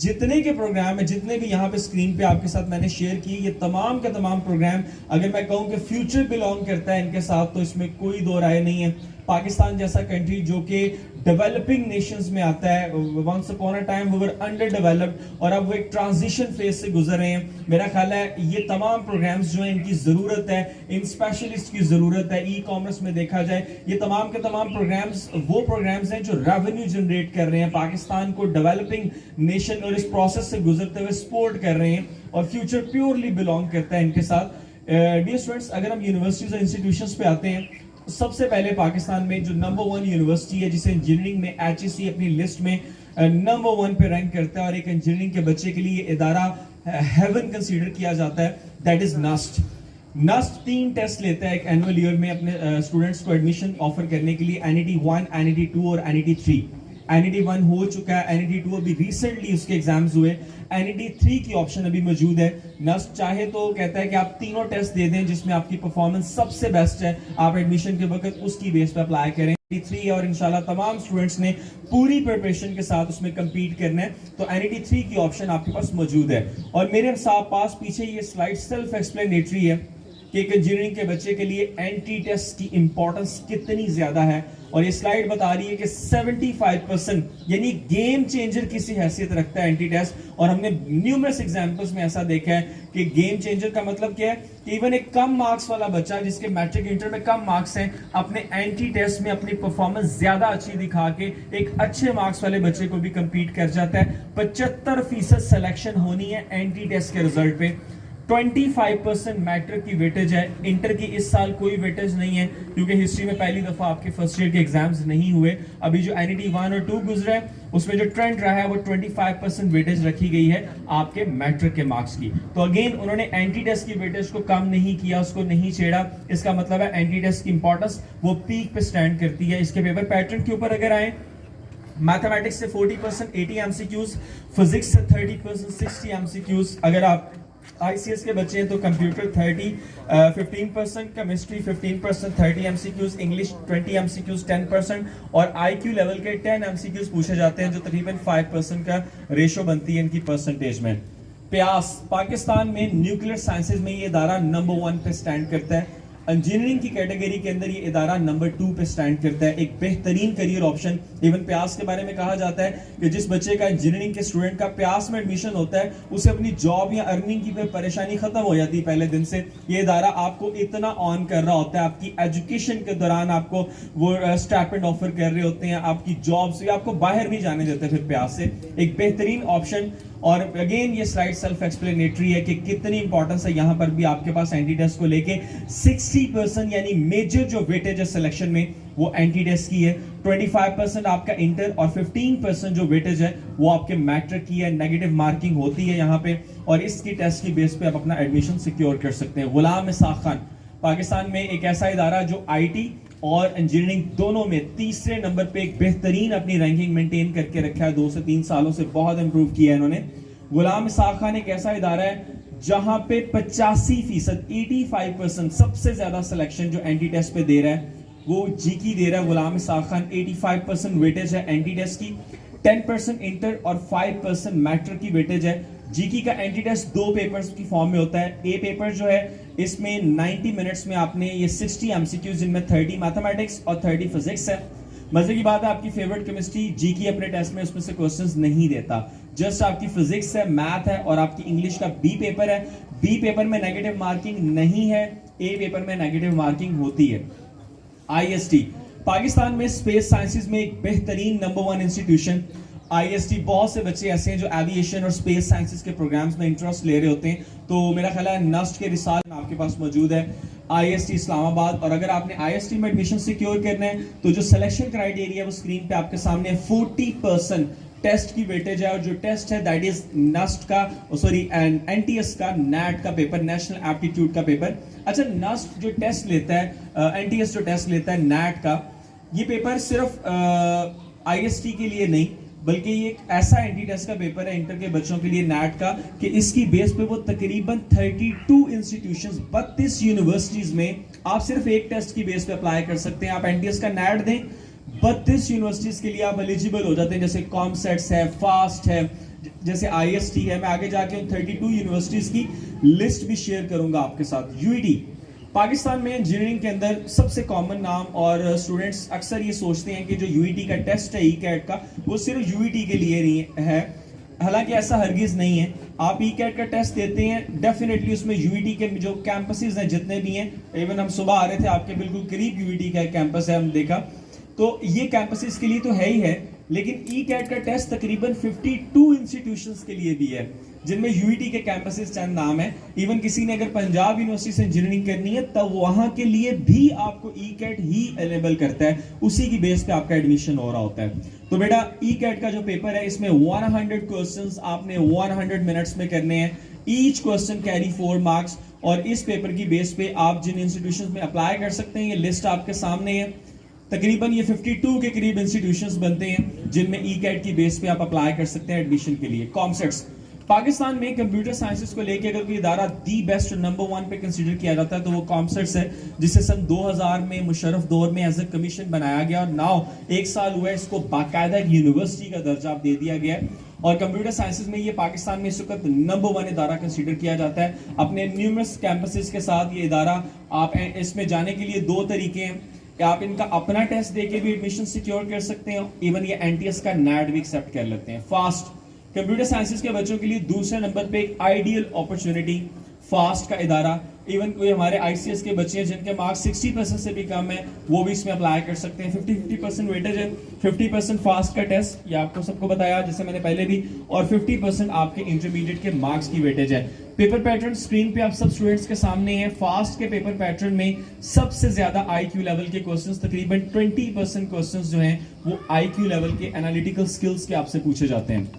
जितने के programme है, जितने भी यहाँ पे screen पे आपके साथ मैंने शेयर किए, ये तमाम के तमाम प्रोग्राम अगर मैं कहूँ कि फ्यूचर बिलोंग करता है इनके साथ, तो इसमें कोई दो राय नहीं है। पाकिस्तान जैसा कंट्री जो कि डेवलपिंग नेशंस में आता है। वंस अपॉन अ टाइम वो वर अंडर डेवलप्ड और अब वो एक ट्रांजिशन फेज से गुजर रहे हैं। मेरा ख्याल है ये तमाम प्रोग्राम्स जो हैं इनकी जरूरत है, इन स्पेशलिस्ट की जरूरत है। ई कॉमर्स में देखा जाए ये तमाम के तमाम प्रोग्राम्स वो प्रोग्राम्स हैं जो रेवेन्यू जनरेट कर रहे हैं, पाकिस्तान को डेवलपिंग नेशन और इस प्रोसेस से गुजरते हुए सपोर्ट कर रहे हैं और फ्यूचर प्योरली बिलोंग करता है इनके साथ। डियर स्टूडेंट्स, अगर हम यूनिवर्सिटीज और इंस्टीट्यूशंस पे आते हैं, सबसे पहले पाकिस्तान में जो नंबर 1 यूनिवर्सिटी है जिसे इंजीनियरिंग में HEC अपनी लिस्ट में नंबर 1 पे रैंक करता है और एक इंजीनियरिंग के बच्चे के लिए इदारा हेवन कंसीडर किया जाता है, that is NUST. NUST 3 test लेता है एक एनुअल ईयर में अपने स्टूडेंट्स को एडमिशन ऑफर करने के लिए, NET 1, NET 2 और NET 3। NET 1 हो चुका है, NET 2 अभी रिसेंटली उसके एग्जाम्स हुए, NET 3 की ऑप्शन अभी मौजूद है। नस्ट चाहे तो कहता है कि आप तीनों टेस्ट दे दें जिसमें आपकी परफॉर्मेंस सबसे बेस्ट है, आप एडमिशन के वक्त उसकी बेस पर अप्लाई करें। NET 3 और इंशाल्लाह तमाम स्टूडेंट्स ने पूरी प्रिपरेशन के साथ उसमें compete करना है, तो NET 3 की ऑप्शन आपके पास मौजूद है। और मेरे पास पीछे ये स्लाइड सेल्फ एक्सप्लेनेटरी है कि एक इंजीनियरिंग के बच्चे के लिए एंटी टेस्ट की इंपॉर्टेंस कितनी ज्यादा है। और ये स्लाइड बता रही है कि 75% यानी गेम चेंजर किसी हैसियत रखता है एंटी टेस्ट। और हमने न्यूमरस एग्जांपल्स में ऐसा देखा है कि गेम चेंजर का मतलब क्या है कि इवन एक कम मार्क्स वाला बच्चा जिसके मैट्रिक इंटर में कम मार्क्स हैं, अपने एंटी टेस्ट में अपनी परफॉर्मेंस ज्यादा अच्छी दिखा के एक अच्छे मार्क्स वाले बच्चे को भी कंपीट कर जाता है। 75% सिलेक्शन होनी है एंटी टेस्ट के रिजल्ट पे। 25% मैट्रिक की वेटेज है, इंटर की इस साल कोई वेटेज नहीं है क्योंकि हिस्ट्री में पहली दफा आपके फर्स्ट ईयर के एग्जाम्स नहीं हुए। अभी जो NET 1 और 2 गुजरा है उसमें जो ट्रेंड रहा है वो 25% वेटेज रखी गई है आपके मैट्रिक के मार्क्स की। तो अगेन उन्होंने एंटी टेस्ट की वेटेज को कम नहीं किया, उसको नहीं छेड़ा। इसका मतलब है एंटी टेस्ट की इंपॉर्टेंस वो पीक पे स्टैंड करती है। इसके पेपर पैटर्न के ऊपर अगर आए, मैथमेटिक्स से 40% 80 MCQs, फिजिक्स से 30% 60 MCQs, अगर आप ICS के बच्चे हैं तो computer 15%, chemistry 15%, 30 MCQs, English 20 MCQs 10% और IQ लेवल के 10 MCQs पूछे जाते हैं जो तकरीबन 5% का रेशो बनती है इनकी परसेंटेज में। प्यास पाकिस्तान में न्यूक्लियर साइंसेज में ये इदारा नंबर 1 पे स्टैंड करता है। इंजीनियरिंग की कैटेगरी के अंदर ये इदारा नंबर 2 पे स्टैंड करता है, एक बेहतरीन करियर ऑप्शन। इवन प्यास के बारे में कहा जाता है कि जिस बच्चे का इंजीनियरिंग के स्टूडेंट का प्यास में एडमिशन होता है उसे अपनी जॉब या अर्निंग की परेशानी खत्म हो जाती है पहले दिन से। ये इदारा आपको इतना ऑन कर रहा होता है, आपकी एजुकेशन के दौरान आपको वो स्टाइपेंड ऑफर कर रहे होते हैं, आपकी जॉब से आपको बाहर भी जाने देते हैं फिर प्यास से, एक बेहतरीन ऑप्शन। और अगेन ये स्लाइड सेल्फ एक्सप्लेनेटरी है कि कितनी इंपॉर्टेंस है। यहां पर भी आपके पास एंटी टेस्ट को लेके 60% यानी मेजर जो वेटेज है सिलेक्शन में वो एंटी टेस्ट की है, 25% आपका इंटर और 15% जो वेटेज है वो आपके मैट्रिक की है। नेगेटिव मार्किंग होती है यहाँ पे और इसकी टेस्ट की बेस पे आप अपना एडमिशन सिक्योर कर सकते हैं। गुलाम इसाक खान पाकिस्तान में एक ऐसा इदारा जो IT और इंजीनियरिंग दोनों में तीसरे नंबर पे एक बेहतरीन अपनी रैंकिंग मेंटेन करके रखा है। 2 से 3 सालों से बहुत इंप्रूव किया है इन्होंने। गुलाम इसाक खान एक ऐसा इदारा है जहां पे 85% 85% सबसे ज्यादा सिलेक्शन जो एंटी टेस्ट पे दे रहा है वो GK दे रहा है। गुलाम इसाक खान 85% वेटेज है एंटी टेस्ट की, 10% इंटर और 5% मैट्रिक की वेटेज है। GK का एंटी टेस्ट 2 पेपर्स की फॉर्म में होता है। ए पेपर जो है इसमें 90 मिनट्स में आपने ये 60 MCQs जिनमें 30 मैथमेटिक्स और 30 फिजिक्स है। मजे की बात है आपकी फेवरेट केमिस्ट्री GK अपने टेस्ट में उसमें से क्वेश्चंस नहीं देता, जस्ट आपकी फिजिक्स है, मैथ है और आपकी इंग्लिश का B पेपर है। B पेपर में नेगेटिव मार्किंग नहीं है, A पेपर में नेगेटिव मार्किंग होती है। IST पाकिस्तान में स्पेस साइंसेज में एक बेहतरीन नंबर 1 इंस्टीट्यूशन। IST बहुत से बच्चे ऐसे हैं जो एविएशन और स्पेस साइंसेज के प्रोग्राम्स में इंटरेस्ट ले रहे होते हैं, तो मेरा ख्याल है नस्ट के रिसाल आपके पास मौजूद है IST इस्लामाबाद। और अगर आपने IST में एडमिशन सिक्योर करना है तो जो सिलेक्शन क्राइटेरिया वो स्क्रीन पे आपके सामने है। 40% टेस्ट की वेटेज है और जो टेस्ट है दैट इज नस्ट का NTS का NAT का पेपर, नेशनल एप्टीट्यूड का पेपर। अच्छा, नस्ट जो टेस्ट लेता है, NTS जो टेस्ट लेता है NAT का, ये पेपर सिर्फ IST के लिए नहीं बल्कि ये एक ऐसा एंटी टेस्ट का पेपर है इंटर के बच्चों के लिए NAT का कि इसकी बेस पे वो तकरीबन 32 इंस्टीट्यूशंस 32 यूनिवर्सिटीज में आप सिर्फ एक टेस्ट की बेस पे अप्लाई कर सकते हैं। आप NTS का NAT दें, 32 यूनिवर्सिटीज के लिए आप एलिजिबल हो जाते हैं, जैसे कॉमसेट्स है, फास्ट है, जैसे IST है। मैं आगे जाके उन 32 यूनिवर्सिटीज की लिस्ट भी शेयर करूंगा आपके साथ। UET पाकिस्तान में इंजीनियरिंग के अंदर सबसे कॉमन नाम, और स्टूडेंट्स अक्सर ये सोचते हैं कि जो यूईटी का टेस्ट है ई-कैट का, वो सिर्फ यूईटी के लिए नहीं है। हालांकि ऐसा हरगिज नहीं है। आप ई-कैट का टेस्ट देते हैं, डेफिनेटली उसमें यूईटी के जो कैंपसेस हैं जितने भी हैं, इवन हम सुबह आ रहे थे आपके बिल्कुल करीब यूईटी का कैंपस है, हम देखा, तो ये कैंपसेस के लिए तो है ही है, लेकिन ई-कैट का टेस्ट तकरीबन 52 इंस्टीट्यूशंस के लिए भी है, जिनमें यूईटी के कैंपसेस चंद नाम है। इवन किसी ने अगर पंजाब यूनिवर्सिटी से इंजीनियरिंग करनी है तब वहां के लिए भी आपको ई-कैट ही अवेलेबल करता है, उसी की बेस पे आपका एडमिशन हो रहा होता है। तो बेटा ई-कैट का जो पेपर है इसमें 100 क्वेश्चंस आपने 100 मिनट्स में करने हैं। ईच क्वेश्चन कैरी 4 मार्क्स, और इस पेपर की बेस पे आप जिन इंस्टीट्यूशंस में अप्लाई कर सकते हैं, ये लिस्ट आपके सामने है। तकरीबन ये 52 के करीब इंस्टीट्यूशंस बनते हैं जिनमें ई-कैट की बेस पे आप अप्लाई कर सकते हैं एडमिशन के लिए। कॉमसेट्स, पाकिस्तान में कंप्यूटर साइंसेस को लेकर अगर कोई इदारा दी बेस्ट नंबर 1 पे कंसीडर किया जाता है तो वो कॉमसेट्स है, जिसे सन 2000 में मुशर्रफ दौर में एज ए कमीशन बनाया गया, और नाउ 1 साल हुआ है इसको बाकायदा यूनिवर्सिटी का दर्जा दे दिया गया है। और कंप्यूटर साइंसेस में ये पाकिस्तान में इस वक्त नंबर 1 इदारा कंसीडर किया जाता है। अपने न्यूमरस कैंपसेस के साथ ये इदारा, आप इसमें जाने के लिए 2 तरीके हैं, आप इनका अपना टेस्ट देके भी एडमिशन सिक्योर कर सकते हैं, इवन ये एनटीएस का नैट भी एक्सेप्ट कर लेते हैं। फास्ट, कंप्यूटर साइंसेस के बच्चों के लिए दूसरे नंबर पे एक आइडियल अपॉर्चुनिटी फास्ट का इदारा। इवन कोई हमारे आईसीएस के बच्चे हैं जिनके मार्क्स 60% से भी कम है, वो भी इसमें अप्लाई कर सकते हैं। 50% वेटेज है, 50% फास्ट का टेस्ट, ये आपको सबको बताया जैसे मैंने पहले भी, और 50% आपके इंटरमीडिएट के मार्क्स की वेटेज है। पेपर पैटर्न स्क्रीन पे आप सब स्टूडेंट्स के सामने है। फास्ट के पेपर पैटर्न में सबसे ज्यादा आईक्यू लेवल के क्वेश्चंस, तकरीबन 20% क्वेश्चंस जो हैं वो आईक्यू लेवल के एनालिटिकल स्किल्स के आपसे पूछे जाते हैं।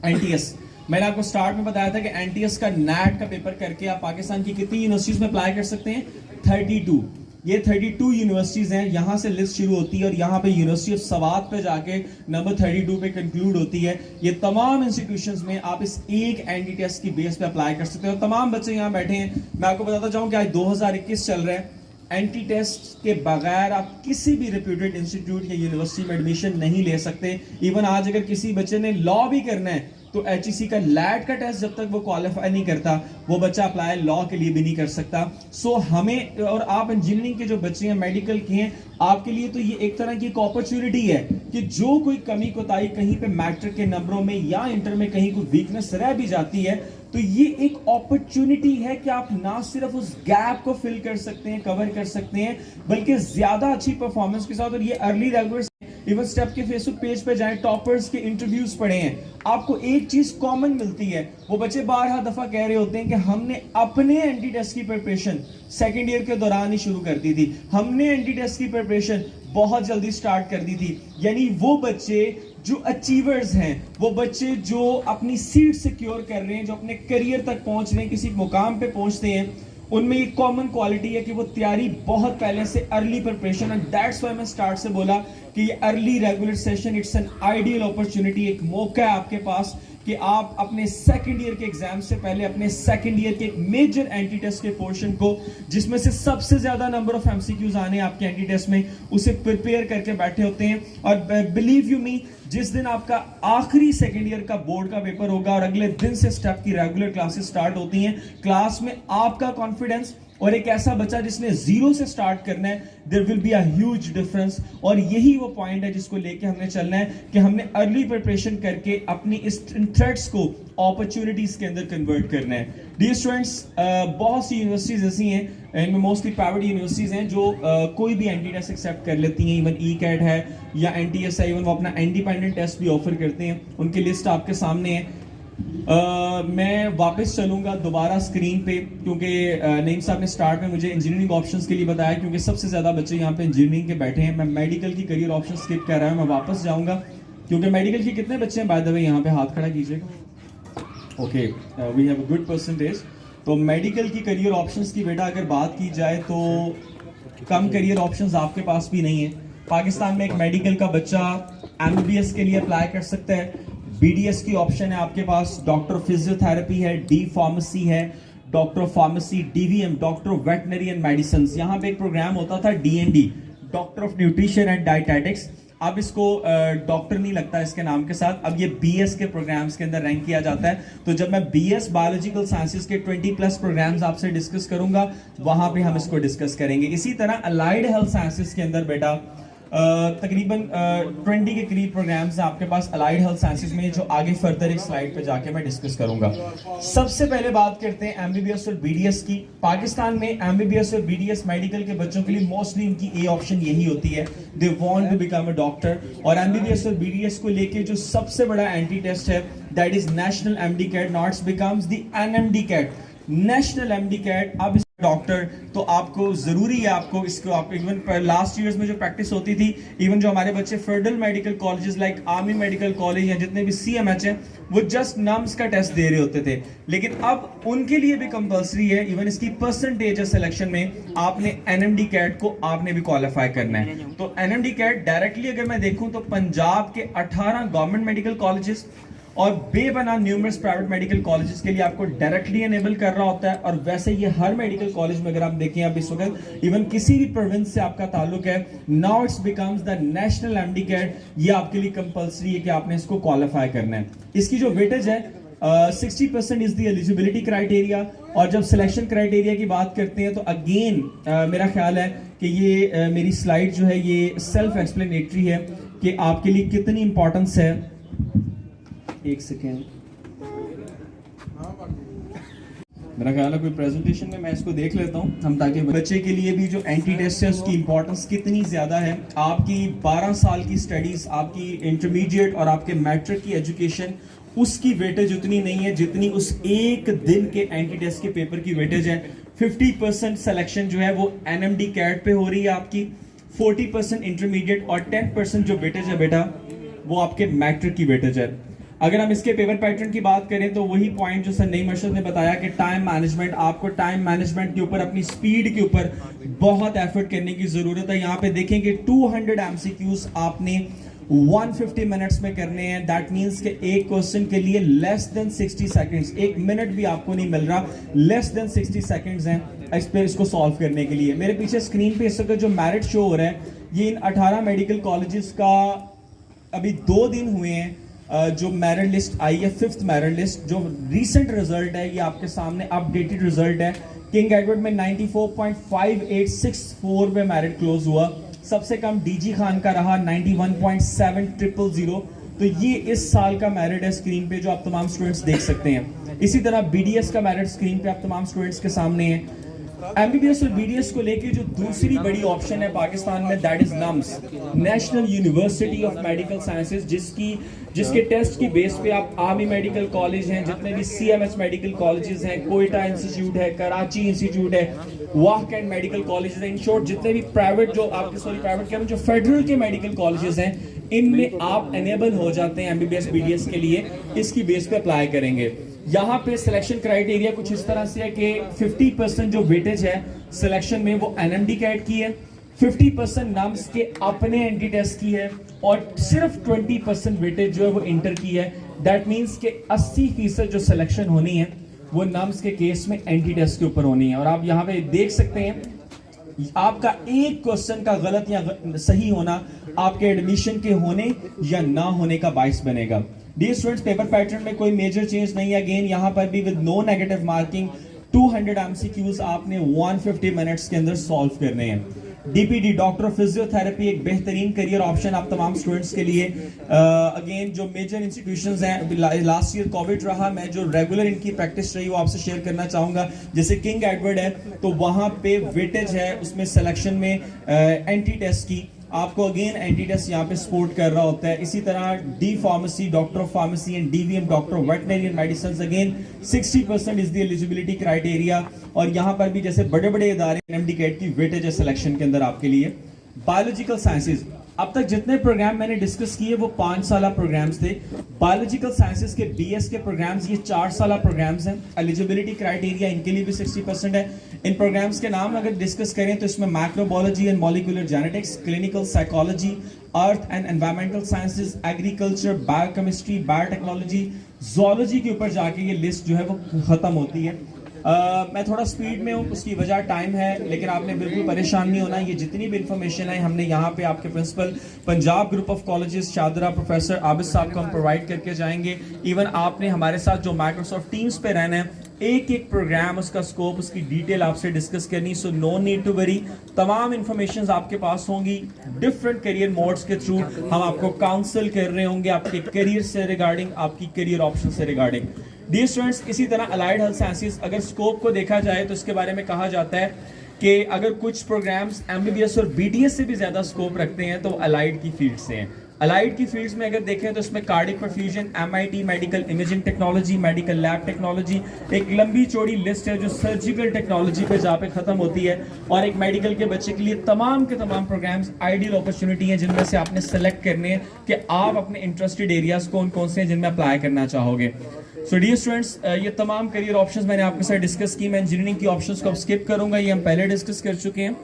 एनटीएस, मैंने आपको स्टार्ट में बताया था कि एनटीएस का नैट का पेपर करके आप पाकिस्तान की कितनी यूनिवर्सिटीज में अप्लाई कर सकते हैं? 32। ये 32 यूनिवर्सिटीज हैं, यहां से लिस्ट शुरू होती है और यहां पे यूनिवर्सिटी ऑफ सवात पे जाके नंबर 32 पे कंक्लूड होती है। ये तमाम इंस्टीट्यूशंस में आप इस एक एनटी टेस्ट की बेस पे अप्लाई कर सकते हो। तमाम बच्चे यहां बैठे हैं, मैं आपको बताता चाहूं कि आज 2021 चल रहा है, एंटी टेस्ट के बगैर आप किसी भी रेप्यूटेड इंस्टीट्यूट या यूनिवर्सिटी में एडमिशन नहीं ले सकते। इवन आज अगर किसी बच्चे ने लॉ भी करना है तो एचईसी का लैट का टेस्ट जब तक वो क्वालिफाई नहीं करता, वो बच्चा अप्लाई लॉ के लिए भी नहीं कर सकता। सो हमें, और आप इंजीनियरिंग के जो बच्चे हैं, मेडिकल के हैं, आपके लिए तो ये एक तरह की एक अपॉर्चुनिटी है कि जो कोई कमी कोताही कहीं पे मैट्रिक के नंबरों में या इंटर में कहीं कोई वीकनेस रह भी जाती है, तो ये एक अपॉर्चुनिटी है कि आप ना सिर्फ उस गैप को फिल कर सकते हैं, कवर कर सकते हैं, बल्कि ज्यादा अच्छी परफॉर्मेंस के साथ। और ये अर्ली रेगुलर, इवन स्टेप के फेसबुक पेज पे जाएं, टॉपर्स के इंटरव्यूज पढ़े हैं, आपको एक चीज कॉमन मिलती है। वो बच्चे 12 दफा कह रहे होते हैं कि हमने अपने एंटी टेस्ट की प्रिपरेशन सेकेंड ईयर के दौरान ही शुरू कर दी थी, हमने एंटी टेस्ट की प्रिपरेशन बहुत जल्दी स्टार्ट कर दी थी। यानी वो बच्चे जो अचीवर्स हैं, वो बच्चे जो अपनी सीट सिक्योर कर रहे हैं, जो अपने करियर तक पहुंच रहे हैं, किसी मुकाम पे पहुंचते हैं, उनमें एक कॉमन क्वालिटी है कि वो तैयारी बहुत पहले से, early preparation. And that's why मैं स्टार्ट से बोला कि ये early regular session it's an ideal opportunity, एक मौका है आपके पास कि आप अपने सेकंड ईयर के एग्जाम से पहले अपने सेकंड ईयर के एक मेजर एंटी टेस्ट के पोर्शन को, जिसमें से सबसे ज्यादा नंबर ऑफ एमसीक्यूज आने आपके एंटी टेस्ट में, उसे प्रिपेयर करके बैठे होते हैं। और बिलीव यू मी, जिस दिन आपका आखिरी सेकंड ईयर का बोर्ड का पेपर होगा और अगले दिन से स्टेप की रेगुलर क्लासेस स्टार्ट होती हैं, क्लास में आपका कॉन्फिडेंस और एक ऐसा बच्चा जिसने जीरो से स्टार्ट करना है, there will be a huge difference. और यही वो पॉइंट है जिसको लेके हमने चलना है कि हमने अर्ली प्रिपरेशन करके अपनी इस थ्रेट्स को अपॉर्चुनिटीज के अंदर कन्वर्ट करना है। डियर स्टूडेंट्स, बहुत सी यूनिवर्सिटीज ऐसी हैं, इनमें मोस्टली प्राइवेट यूनिवर्सिटीज हैं जो कोई भी एंटी टेस्ट एक्सेप्ट कर लेती हैं। इवन ई-कैट है या एनटीएस है, इवन वो अपना इंडिपेंडेंट टेस्ट भी ऑफर करते हैं। उनकी लिस्ट आपके सामने है। मैं वापस चलूंगा दोबारा स्क्रीन पे, क्योंकि नईम साहब ने स्टार्ट में मुझे इंजीनियरिंग ऑप्शंस के लिए बताया, क्योंकि सबसे ज्यादा बच्चे यहाँ पे इंजीनियरिंग के बैठे हैं। मैं मेडिकल की करियर ऑप्शन स्किप कर रहा हूँ, मैं वापस जाऊंगा, क्योंकि मेडिकल के कितने बच्चे हैं बाय द वे, यहाँ पे हाथ खड़ा कीजिएगा। Okay, we have a good percentage. तो मेडिकल की करियर ऑप्शंस की बेटा अगर बात की जाए तो कम करियर ऑप्शंस आपके पास भी नहीं है। पाकिस्तान में एक मेडिकल का बच्चा एमबीबीएस के लिए अप्लाई कर सकता है। बीडीएस की ऑप्शन है आपके पास, डॉक्टर ऑफ फिजियोथेरेपी है, डी फार्मेसी है, doctor of pharmacy, DVM, doctor of veterinary and medicine. यहाँ पे एक प्रोग्राम होता था DND, doctor of nutrition and dietetics, अब इसको डॉक्टर नहीं लगता इसके नाम के साथ, अब ये बीएस के प्रोग्राम्स के अंदर रैंक किया जाता है। तो जब मैं बीएस बायोलॉजिकल साइंसेस के 20+ प्रोग्राम्स आपसे डिस्कस करूंगा, वहां पे हम इसको डिस्कस करेंगे। इसी तरह अलाइड हेल्थ साइंसेस के अंदर बेटा तकरीबन 20 के करीब प्रोग्राम्स हैं आपके पास अलाइड हेल्थ साइंसेस में, जो आगे फर्दर एक स्लाइड पे जाके मैं डिस्कस करूंगा। सबसे पहले बात करते हैं एमबीबीएस और बीडीएस की। पाकिस्तान में एमबीबीएस और बीडीएस मेडिकल के बच्चों के लिए मोस्टली इनकी ए ऑप्शन यही होती है, they want to become a doctor. और एमबीबीएस और बीडीएस को लेके जो सबसे बड़ा एंटी टेस्ट है that is national MDCAT, नॉट्स becomes the NMDCAT, national MDCAT. अब डॉक्टर तो आपको जरूरी है, आपको इसको आप इवन लास्ट ईयर्स में जो प्रैक्टिस होती थी, इवन जो हमारे बच्चे federal medical colleges like army medical college या जितने भी सीएमएच हैं, वो जस्ट नम्स का टेस्ट दे रहे होते थे, लेकिन अब उनके लिए भी कंपलसरी है, इवन इसकी परसेंटेज है सिलेक्शन में, आपने एनएमडी कैट को आपने भी क्वालिफाई करना है। तो एनएमडी कैट डायरेक्टली अगर मैं देखूं तो पंजाब के 18 गवर्नमेंट मेडिकल कॉलेजेस और बेबना न्यूमरस प्राइवेट मेडिकल कॉलेजेस के लिए आपको डायरेक्टली एनेबल कर रहा होता है। और वैसे ये हर मेडिकल कॉलेज में अगर आप देखें अब इस वक्त इवन किसी भी प्रोविंस से आपका ताल्लुक है, now it's becomes the national MDCAT, ये आपके लिए कंपलसरी है कि आपने इसको क्वालिफाई करना है। इसकी जो वेटेज है 60% इज द एलिजिबिलिटी क्राइटेरिया। और जब सिलेक्शन क्राइटेरिया की बात करते हैं तो अगेन मेरा ख्याल है कि ये मेरी स्लाइड जो है ये सेल्फ एक्सप्लेनेटरी है कि आपके लिए कितनी इंपॉर्टेंस है। एक सेकेंड, मेरा ख्याल है कोई प्रेजेंटेशन में मैं इसको देख लेता हूं हम, ताकि बच्चे के लिए भी जो एंटी टेस्ट है उसकी इंपॉर्टेंस कितनी ज्यादा है। आपकी 12 साल की स्टडीज, आपकी इंटरमीडिएट और आपके मैट्रिक की एजुकेशन, उसकी वेटेज उतनी नहीं है जितनी उस एक दिन के एंटी टेस्ट के पेपर की वेटेज है। 50% सिलेक्शन जो है वो एनएमडी कैट पे हो रही है आपकी, 40% इंटरमीडिएट और 10% जो वेटेज है बेटा वो आपके मैट्रिक की वेटेज है। अगर हम इसके पेपर पैटर्न की बात करें तो वही पॉइंट जो सर नईम अरशद ने बताया कि टाइम मैनेजमेंट, आपको टाइम मैनेजमेंट के ऊपर, अपनी स्पीड के ऊपर बहुत एफर्ट करने की जरूरत है। यहाँ पे देखेंगे 200 एमसीक्यूज आपने 150 मिनट्स में करने हैं। दैट मींस कि एक क्वेश्चन के लिए लेस देन 60 सेकंड्स, 1 मिनट भी आपको नहीं मिल रहा, लेस देन 60 सेकंड्स हैं इस पे इसको सॉल्व करने के लिए। मेरे पीछे स्क्रीन पे इस वक्त जो मेरिट शो हो रहा है, ये इन 18 मेडिकल कॉलेजेस का अभी 2 दिन हुए हैं जो मेरिट लिस्ट आई है, 5th मेरिट लिस्ट। जो रीसेंट रिजल्ट है ये आपके सामने अपडेटेड रिजल्ट है। किंग एडवर्ड में 94.5864 पे मेरिट क्लोज हुआ, सबसे कम डीजी खान का रहा 91.7000। तो ये इस साल का मेरिट है स्क्रीन पे जो आप तमाम स्टूडेंट्स देख सकते हैं। इसी तरह बीडीएस का मेरिट स्क्रीन पे आप तमाम स्टूडेंट्स के सामने है। एमबीबीएस और बीडीएस को लेके जो दूसरी बड़ी ऑप्शन है पाकिस्तान में that is nums, national university of medical sciences, जिसके टेस्ट की बेस पे आप आर्मी मेडिकल कॉलेज हैं, जितने भी सीएमएच मेडिकल कॉलेजेस हैं, कोयटा इंस्टीट्यूट है, कराची इंस्टीट्यूट है, वाक एंड मेडिकल कॉलेजेस हैं, इन शॉर्ट जितने भी प्राइवेट जो आपके प्राइवेट के जो फेडरल के मेडिकल कॉलेजेस हैं, इनमें आप एनेबल हो जाते हैं एमबीबीएस बीडीएस के लिए, इसकी बेस पे अप्लाई करेंगे। यहाँ पे सिलेक्शन क्राइटेरिया कुछ इस तरह से है कि 50% जो वेटेज है सिलेक्शन में वो एनएमडी कैट की है, 50% नम्स के अपने एंटी टेस्ट की है और सिर्फ 20% वेटेज जो है वो इंटर की है। दैट मींस के 80% जो सिलेक्शन होनी है वो नम्स के केस में एंटी टेस्ट के ऊपर होनी है। और आप यहाँ पे देख सकते हैं आपका एक क्वेश्चन का गलत या सही होना आपके एडमिशन के होने या ना होने का बाइस बनेगा। डियर स्टूडेंट्स, पेपर पैटर्न में कोई मेजर चेंज नहीं है। अगेन यहाँ पर भी with no negative marking 200 MCQs आपने 150 मिनट्स के अंदर सॉल्व करने हैं। डीपीडी, डॉक्टर ऑफ फिजियोथेरेपी, एक बेहतरीन करियर ऑप्शन आप तमाम स्टूडेंट्स के लिए। अगेन जो मेजर इंस्टीट्यूशंस हैं, लास्ट ईयर कोविड रहा, मैं जो रेगुलर इनकी प्रैक्टिस रही वो आपसे शेयर करना चाहूंगा। जैसे किंग एडवर्ड है तो वहां पे वेटेज है उसमें सिलेक्शन में एंटी टेस्ट की, आपको अगेन एंटी टेस्ट यहाँ पे सपोर्ट कर रहा होता है। इसी तरह D pharmacy, doctor of pharmacy and DVM, doctor of veterinary medicine, again 60% is the eligibility criteria. और यहाँ पर भी जैसे बड़े बड़े इदारे एनएमडी कैट की वेटेज है सिलेक्शन के अंदर आपके लिए। बायोलॉजिकल साइंसेज, अब तक जितने प्रोग्राम मैंने डिस्कस किए वो 5 साल प्रोग्राम्स थे। बायोलॉजिकल साइंसेज के बीएस के प्रोग्राम्स ये 4 साल प्रोग्राम्स हैं। एलिजिबिलिटी क्राइटेरिया इनके लिए भी 60% है। इन प्रोग्राम्स के नाम अगर डिस्कस करें तो इसमें microbiology and molecular genetics, clinical psychology, earth and environmental sciences, agriculture, biochemistry, biotechnology, zoology के ऊपर जाके ये लिस्ट जो है वो खत्म होती है। मैं थोड़ा स्पीड में हूँ, उसकी वजह टाइम है, लेकिन आपने बिल्कुल परेशान नहीं होना। ये जितनी भी इंफॉर्मेशन है हमने यहाँ पे आपके principal Punjab group of colleges Shahdara professor Abid साहब को हम प्रोवाइड करके जाएंगे। इवन आपने हमारे साथ जो माइक्रोसॉफ्ट टीम्स पे रहना है, एक एक प्रोग्राम, उसका स्कोप, उसकी डिटेल आपसे डिस्कस करनी। So no need to worry, तमाम इंफॉर्मेशन आपके पास होंगी। डिफरेंट करियर मोड्स के थ्रू हम आपको काउंसिल कर रहे होंगे आपके करियर से रिगार्डिंग, आपकी करियर ऑप्शन से रिगार्डिंग। डियर स्टूडेंट्स, इसी तरह अलाइड हेल्थ साइंसेज, अगर स्कोप को देखा जाए तो इसके बारे में कहा जाता है कि अगर कुछ प्रोग्राम्स एमबीबीएस और बीडीएस से भी ज्यादा स्कोप रखते हैं तो अलाइड की फील्ड से हैं। अलाइड की फील्ड्स में अगर देखें तो इसमें cardiac perfusion, MIT medical imaging technology, medical lab technology, एक लंबी चौड़ी लिस्ट है जो सर्जिकल टेक्नोलॉजी पे जहाँ पे खत्म होती है। और एक मेडिकल के बच्चे के लिए तमाम के तमाम प्रोग्राम्स आइडियल अपॉर्चुनिटी हैं जिनमें से आपने सेलेक्ट करने हैं कि आप अपने इंटरेस्टेड एरियाज कौन कौन से हैं जिनमें अप्लाई करना चाहोगे। सो डियर स्टूडेंट्स, ये तमाम करियर ऑप्शंस मैंने आपके साथ डिस्कस की। मैं इंजीनियरिंग की ऑप्शंस को अब स्किप करूंगा, ये हम पहले डिस्कस कर चुके हैं।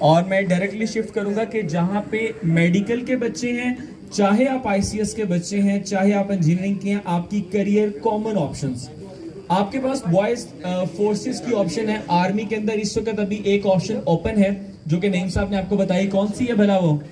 और मैं डायरेक्टली शिफ्ट करूंगा कि जहां पे मेडिकल के बच्चे हैं, चाहे आप आईसीएस के बच्चे हैं, चाहे आप इंजीनियरिंग के हैं, आपकी करियर कॉमन ऑप्शंस आपके पास बॉयज फोर्सेस की ऑप्शन है। आर्मी के अंदर इस वक्त अभी एक ऑप्शन ओपन है जो कि नईम साहब ने आपको बताई। कौन सी है भला वो?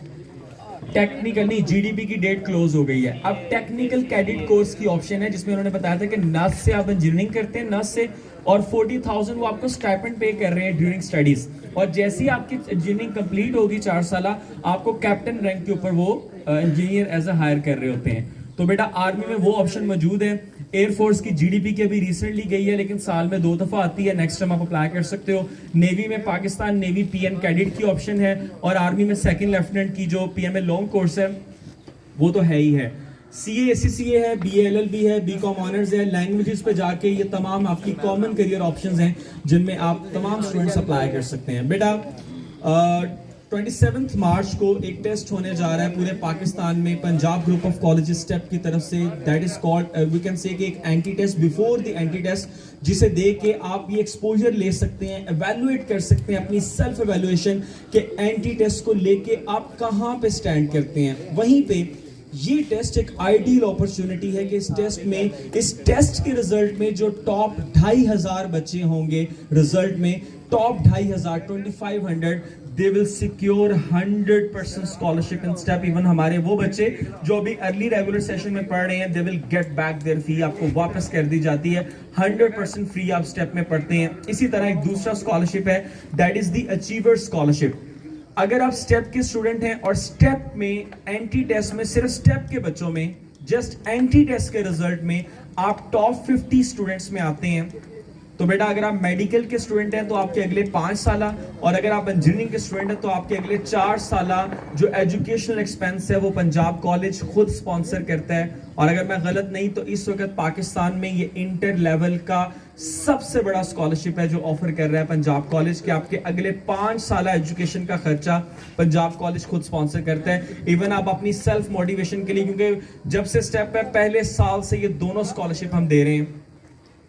टेक्निकल नहीं, जीडीपी की डेट क्लोज हो गई है। अब टेक्निकल कैडेट कोर्स की ऑप्शन है जिसमें उन्होंने बताया था कि नस से आप इंजीनियरिंग करते हैं, नस से, और 40,000 वो आपको स्टाइपेंड पे कर रहे हैं ड्यूरिंग स्टडीज। और जैसे ही आपकी इंजीनियरिंग कंप्लीट होगी 4 साल, आपको कैप्टन रैंक के ऊपर वो इंजीनियर एज अ हायर कर रहे होते हैं। तो बेटा आर्मी में वो ऑप्शन मौजूद है। एयरफोर्स की जीडीपी की अभी रिसेंटली गई है, लेकिन साल में 2 दफा आती है, नेक्स्ट टाइम आप अप्लाई कर सकते हो। नेवी में पाकिस्तान नेवी पीएन कैडेट की ऑप्शन है, और आर्मी में सेकंड लेफ्टिनेंट की जो पीएमए लॉन्ग कोर्स है वो तो है ही है। सीए एसीसीए है, बीएलएलबी है, बीकॉम ऑनर्स है। लैंग्वेजेस पे जाके ये तमाम आपकी कॉमन करियर ऑप्शंस हैं जिनमें आप तमाम स्टूडेंट्स अप्लाई कर सकते हैं। बेटा 27 मार्च को एक टेस्ट होने जा रहा है पूरे पाकिस्तान में Punjab group of colleges step की तरफ से। That is called, we can say कि एक entry test before the entry test, जिसे देख के आप ये एक्सपोजर ले सकते हैं, एवेलुएट कर सकते हैं अपनी सेल्फ एवेलुएशन के एंटी टेस्ट को लेके आप कहां पे स्टैंड करते हैं। वहीं पे ये टेस्ट एक आइडियल अपॉर्चुनिटी है कि इस टेस्ट के रिजल्ट में जो टॉप 2,500 बच्चे होंगे, रिजल्ट में top 2,500 2500, they will secure 100% scholarship in step. Even हमारे वो बच्चे जो अभी अर्ली रेगुलर सेशन में पढ़ रहे हैं, they will get back their fee, आपको वापस कर दी जाती है। 100% फ्री आप स्टेप में पढ़ते हैं। इसी तरह एक दूसरा स्कॉलरशिप है, that is the achiever scholarship. अगर आप स्टेप के स्टूडेंट हैं और स्टेप में एंटी टेस्ट में, सिर्फ स्टेप के बच्चों में, जस्ट एंटी टेस्ट के रिजल्ट में आप टॉप 50 स्टूडेंट्स में आते हैं, तो बेटा अगर आप मेडिकल के स्टूडेंट हैं तो आपके अगले 5 साल, और अगर आप इंजीनियरिंग के स्टूडेंट हैं तो आपके अगले 4 साल जो एजुकेशनल एक्सपेंस है वो पंजाब कॉलेज खुद स्पॉन्सर करता है। और अगर मैं गलत नहीं तो इस वक्त पाकिस्तान में ये इंटर लेवल का सबसे बड़ा स्कॉलरशिप है जो ऑफर कर रहा है पंजाब कॉलेज, कि आपके अगले 5 साल एजुकेशन का खर्चा पंजाब कॉलेज खुद स्पॉन्सर करता है। इवन आप अपनी सेल्फ मोटिवेशन के लिए, क्योंकि जब से स्टेप है पहले साल से ये दोनों स्कॉलरशिप हम दे रहे हैं।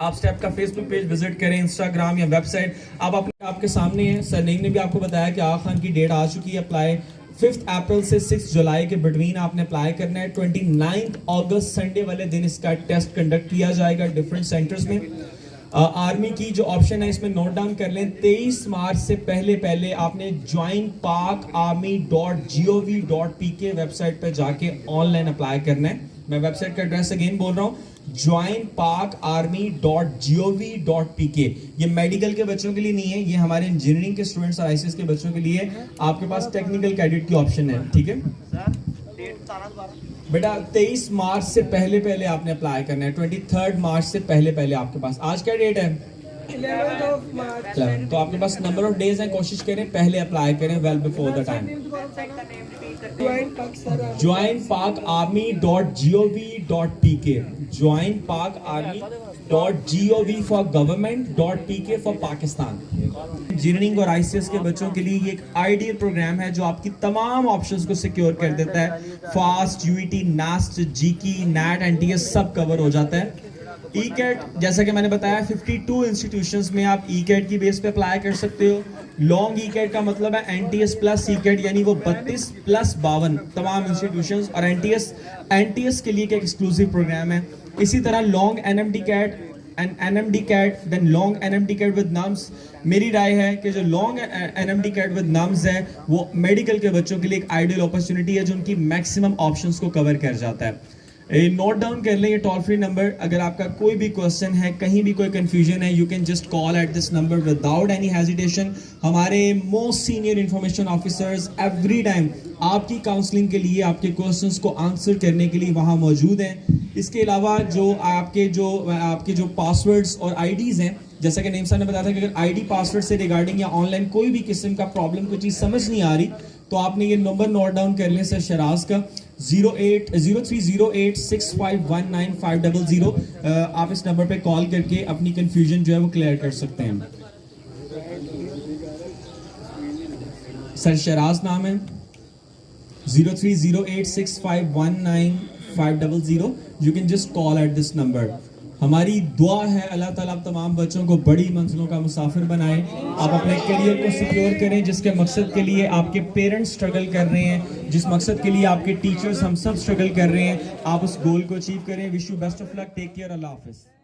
आप स्टेप का फेसबुक पेज विजिट करें, इंस्टाग्राम या वेबसाइट, आप अपने आपके सामने है। सर नईम ने भी आपको बताया कि आगा खान की डेट आ चुकी है। अप्लाई 5 अप्रैल से 6 जुलाई के बिटवीन आपने अप्लाई करना है। 29 अगस्त संडे वाले दिन इसका टेस्ट कंडक्ट किया जाएगा डिफरेंट सेंटर्स में। आर्मी की जो ऑप्शन है इसमें नोट डाउन कर लें, 23 मार्च से पहले आपने joinparkarmy.gov.pk वेबसाइट पे जाके ऑनलाइन अप्लाई करना है। मैं वेबसाइट का एड्रेस अगेन बोल रहा हूँ, joinparkarmy.gov.pk। ये मेडिकल के बच्चों के लिए नहीं है, ये हमारे इंजीनियरिंग के स्टूडेंट्स और आईसीएस के बच्चों के लिए आपके पास टेक्निकल कैडेट की ऑप्शन है। ठीक है बेटा, 23 मार्च से पहले आपने अप्लाई करना है। 23 मार्च से पहले आपके पास, आज क्या डेट है? 11 मार्च। तो आपके पास नंबर ऑफ डेज हैं, कोशिश करें पहले अप्लाई करें, well before the time. joinparkarmy.gov.pk, joinparkarmy.gov for government.pk for Pakistan. Engineering और आईसीएस के बच्चों के लिए ये एक आइडियल प्रोग्राम है जो आपकी तमाम ऑप्शंस को सिक्योर कर देता है। फास्ट, यूईटी, नास्ट, जीकी, नैट, एनटीएस सब कवर हो जाता है। ई-कैट, जैसा कि मैंने बताया 52 इंस्टीट्यूशंस में आप ई-कैट की बेस पे अप्लाई कर सकते हो। लॉन्ग ई-कैट का मतलब है एनटीएस प्लस ई-कैट, यानी वो 32 प्लस 52 तमाम इंस्टीट्यूशंस, और एनटीएस के लिए एक एक्सक्लूसिव प्रोग्राम है। इसी तरह long NMDCAT, and NMD CAT, then long NMD CAT with NUMS. मेरी राय है कि जो long NMD CAT with NUMS है वो मेडिकल के बच्चों के लिए एक आइडियल अपॉर्चुनिटी है जो उनकी मैक्सिमम ऑप्शंस को कवर कर जाता है। नोट डाउन कर लें ये टोल फ्री नंबर। अगर आपका कोई भी क्वेश्चन है, कहीं भी कोई कंफ्यूजन है, you can just call at this number without any hesitation. हमारे most senior information officers every time आपकी काउंसलिंग के लिए, आपके क्वेश्चंस को आंसर करने के लिए वहाँ मौजूद हैं। इसके अलावा जो आपके जो पासवर्ड्स और आईडीज़ हैं, जैसा कि नईम साहब ने बताया था कि अगर आईडी पासवर्ड से रिगार्डिंग या ऑनलाइन कोई भी किस्म का प्रॉब्लम, कोई चीज़ समझ नहीं आ रही, तो आपने ये नंबर नोट डाउन कर लें सर शराज का 0308651950। आप इस नंबर पे कॉल करके अपनी कंफ्यूजन जो है वो क्लियर कर सकते हैं। सर शराज नाम है, 0308651950। You can just call at this number. हमारी दुआ है अल्लाह ताला आप तमाम बच्चों को बड़ी मंजिलों का मुसाफिर बनाए। आप अपने करियर को सिक्योर करें जिसके मकसद के लिए आपके पेरेंट्स स्ट्रगल कर रहे हैं, जिस मकसद के लिए आपके टीचर्स हम सब स्ट्रगल कर रहे हैं, आप उस गोल को अचीव करें। Wish you best of luck, take care, अल्लाह हाफिज़।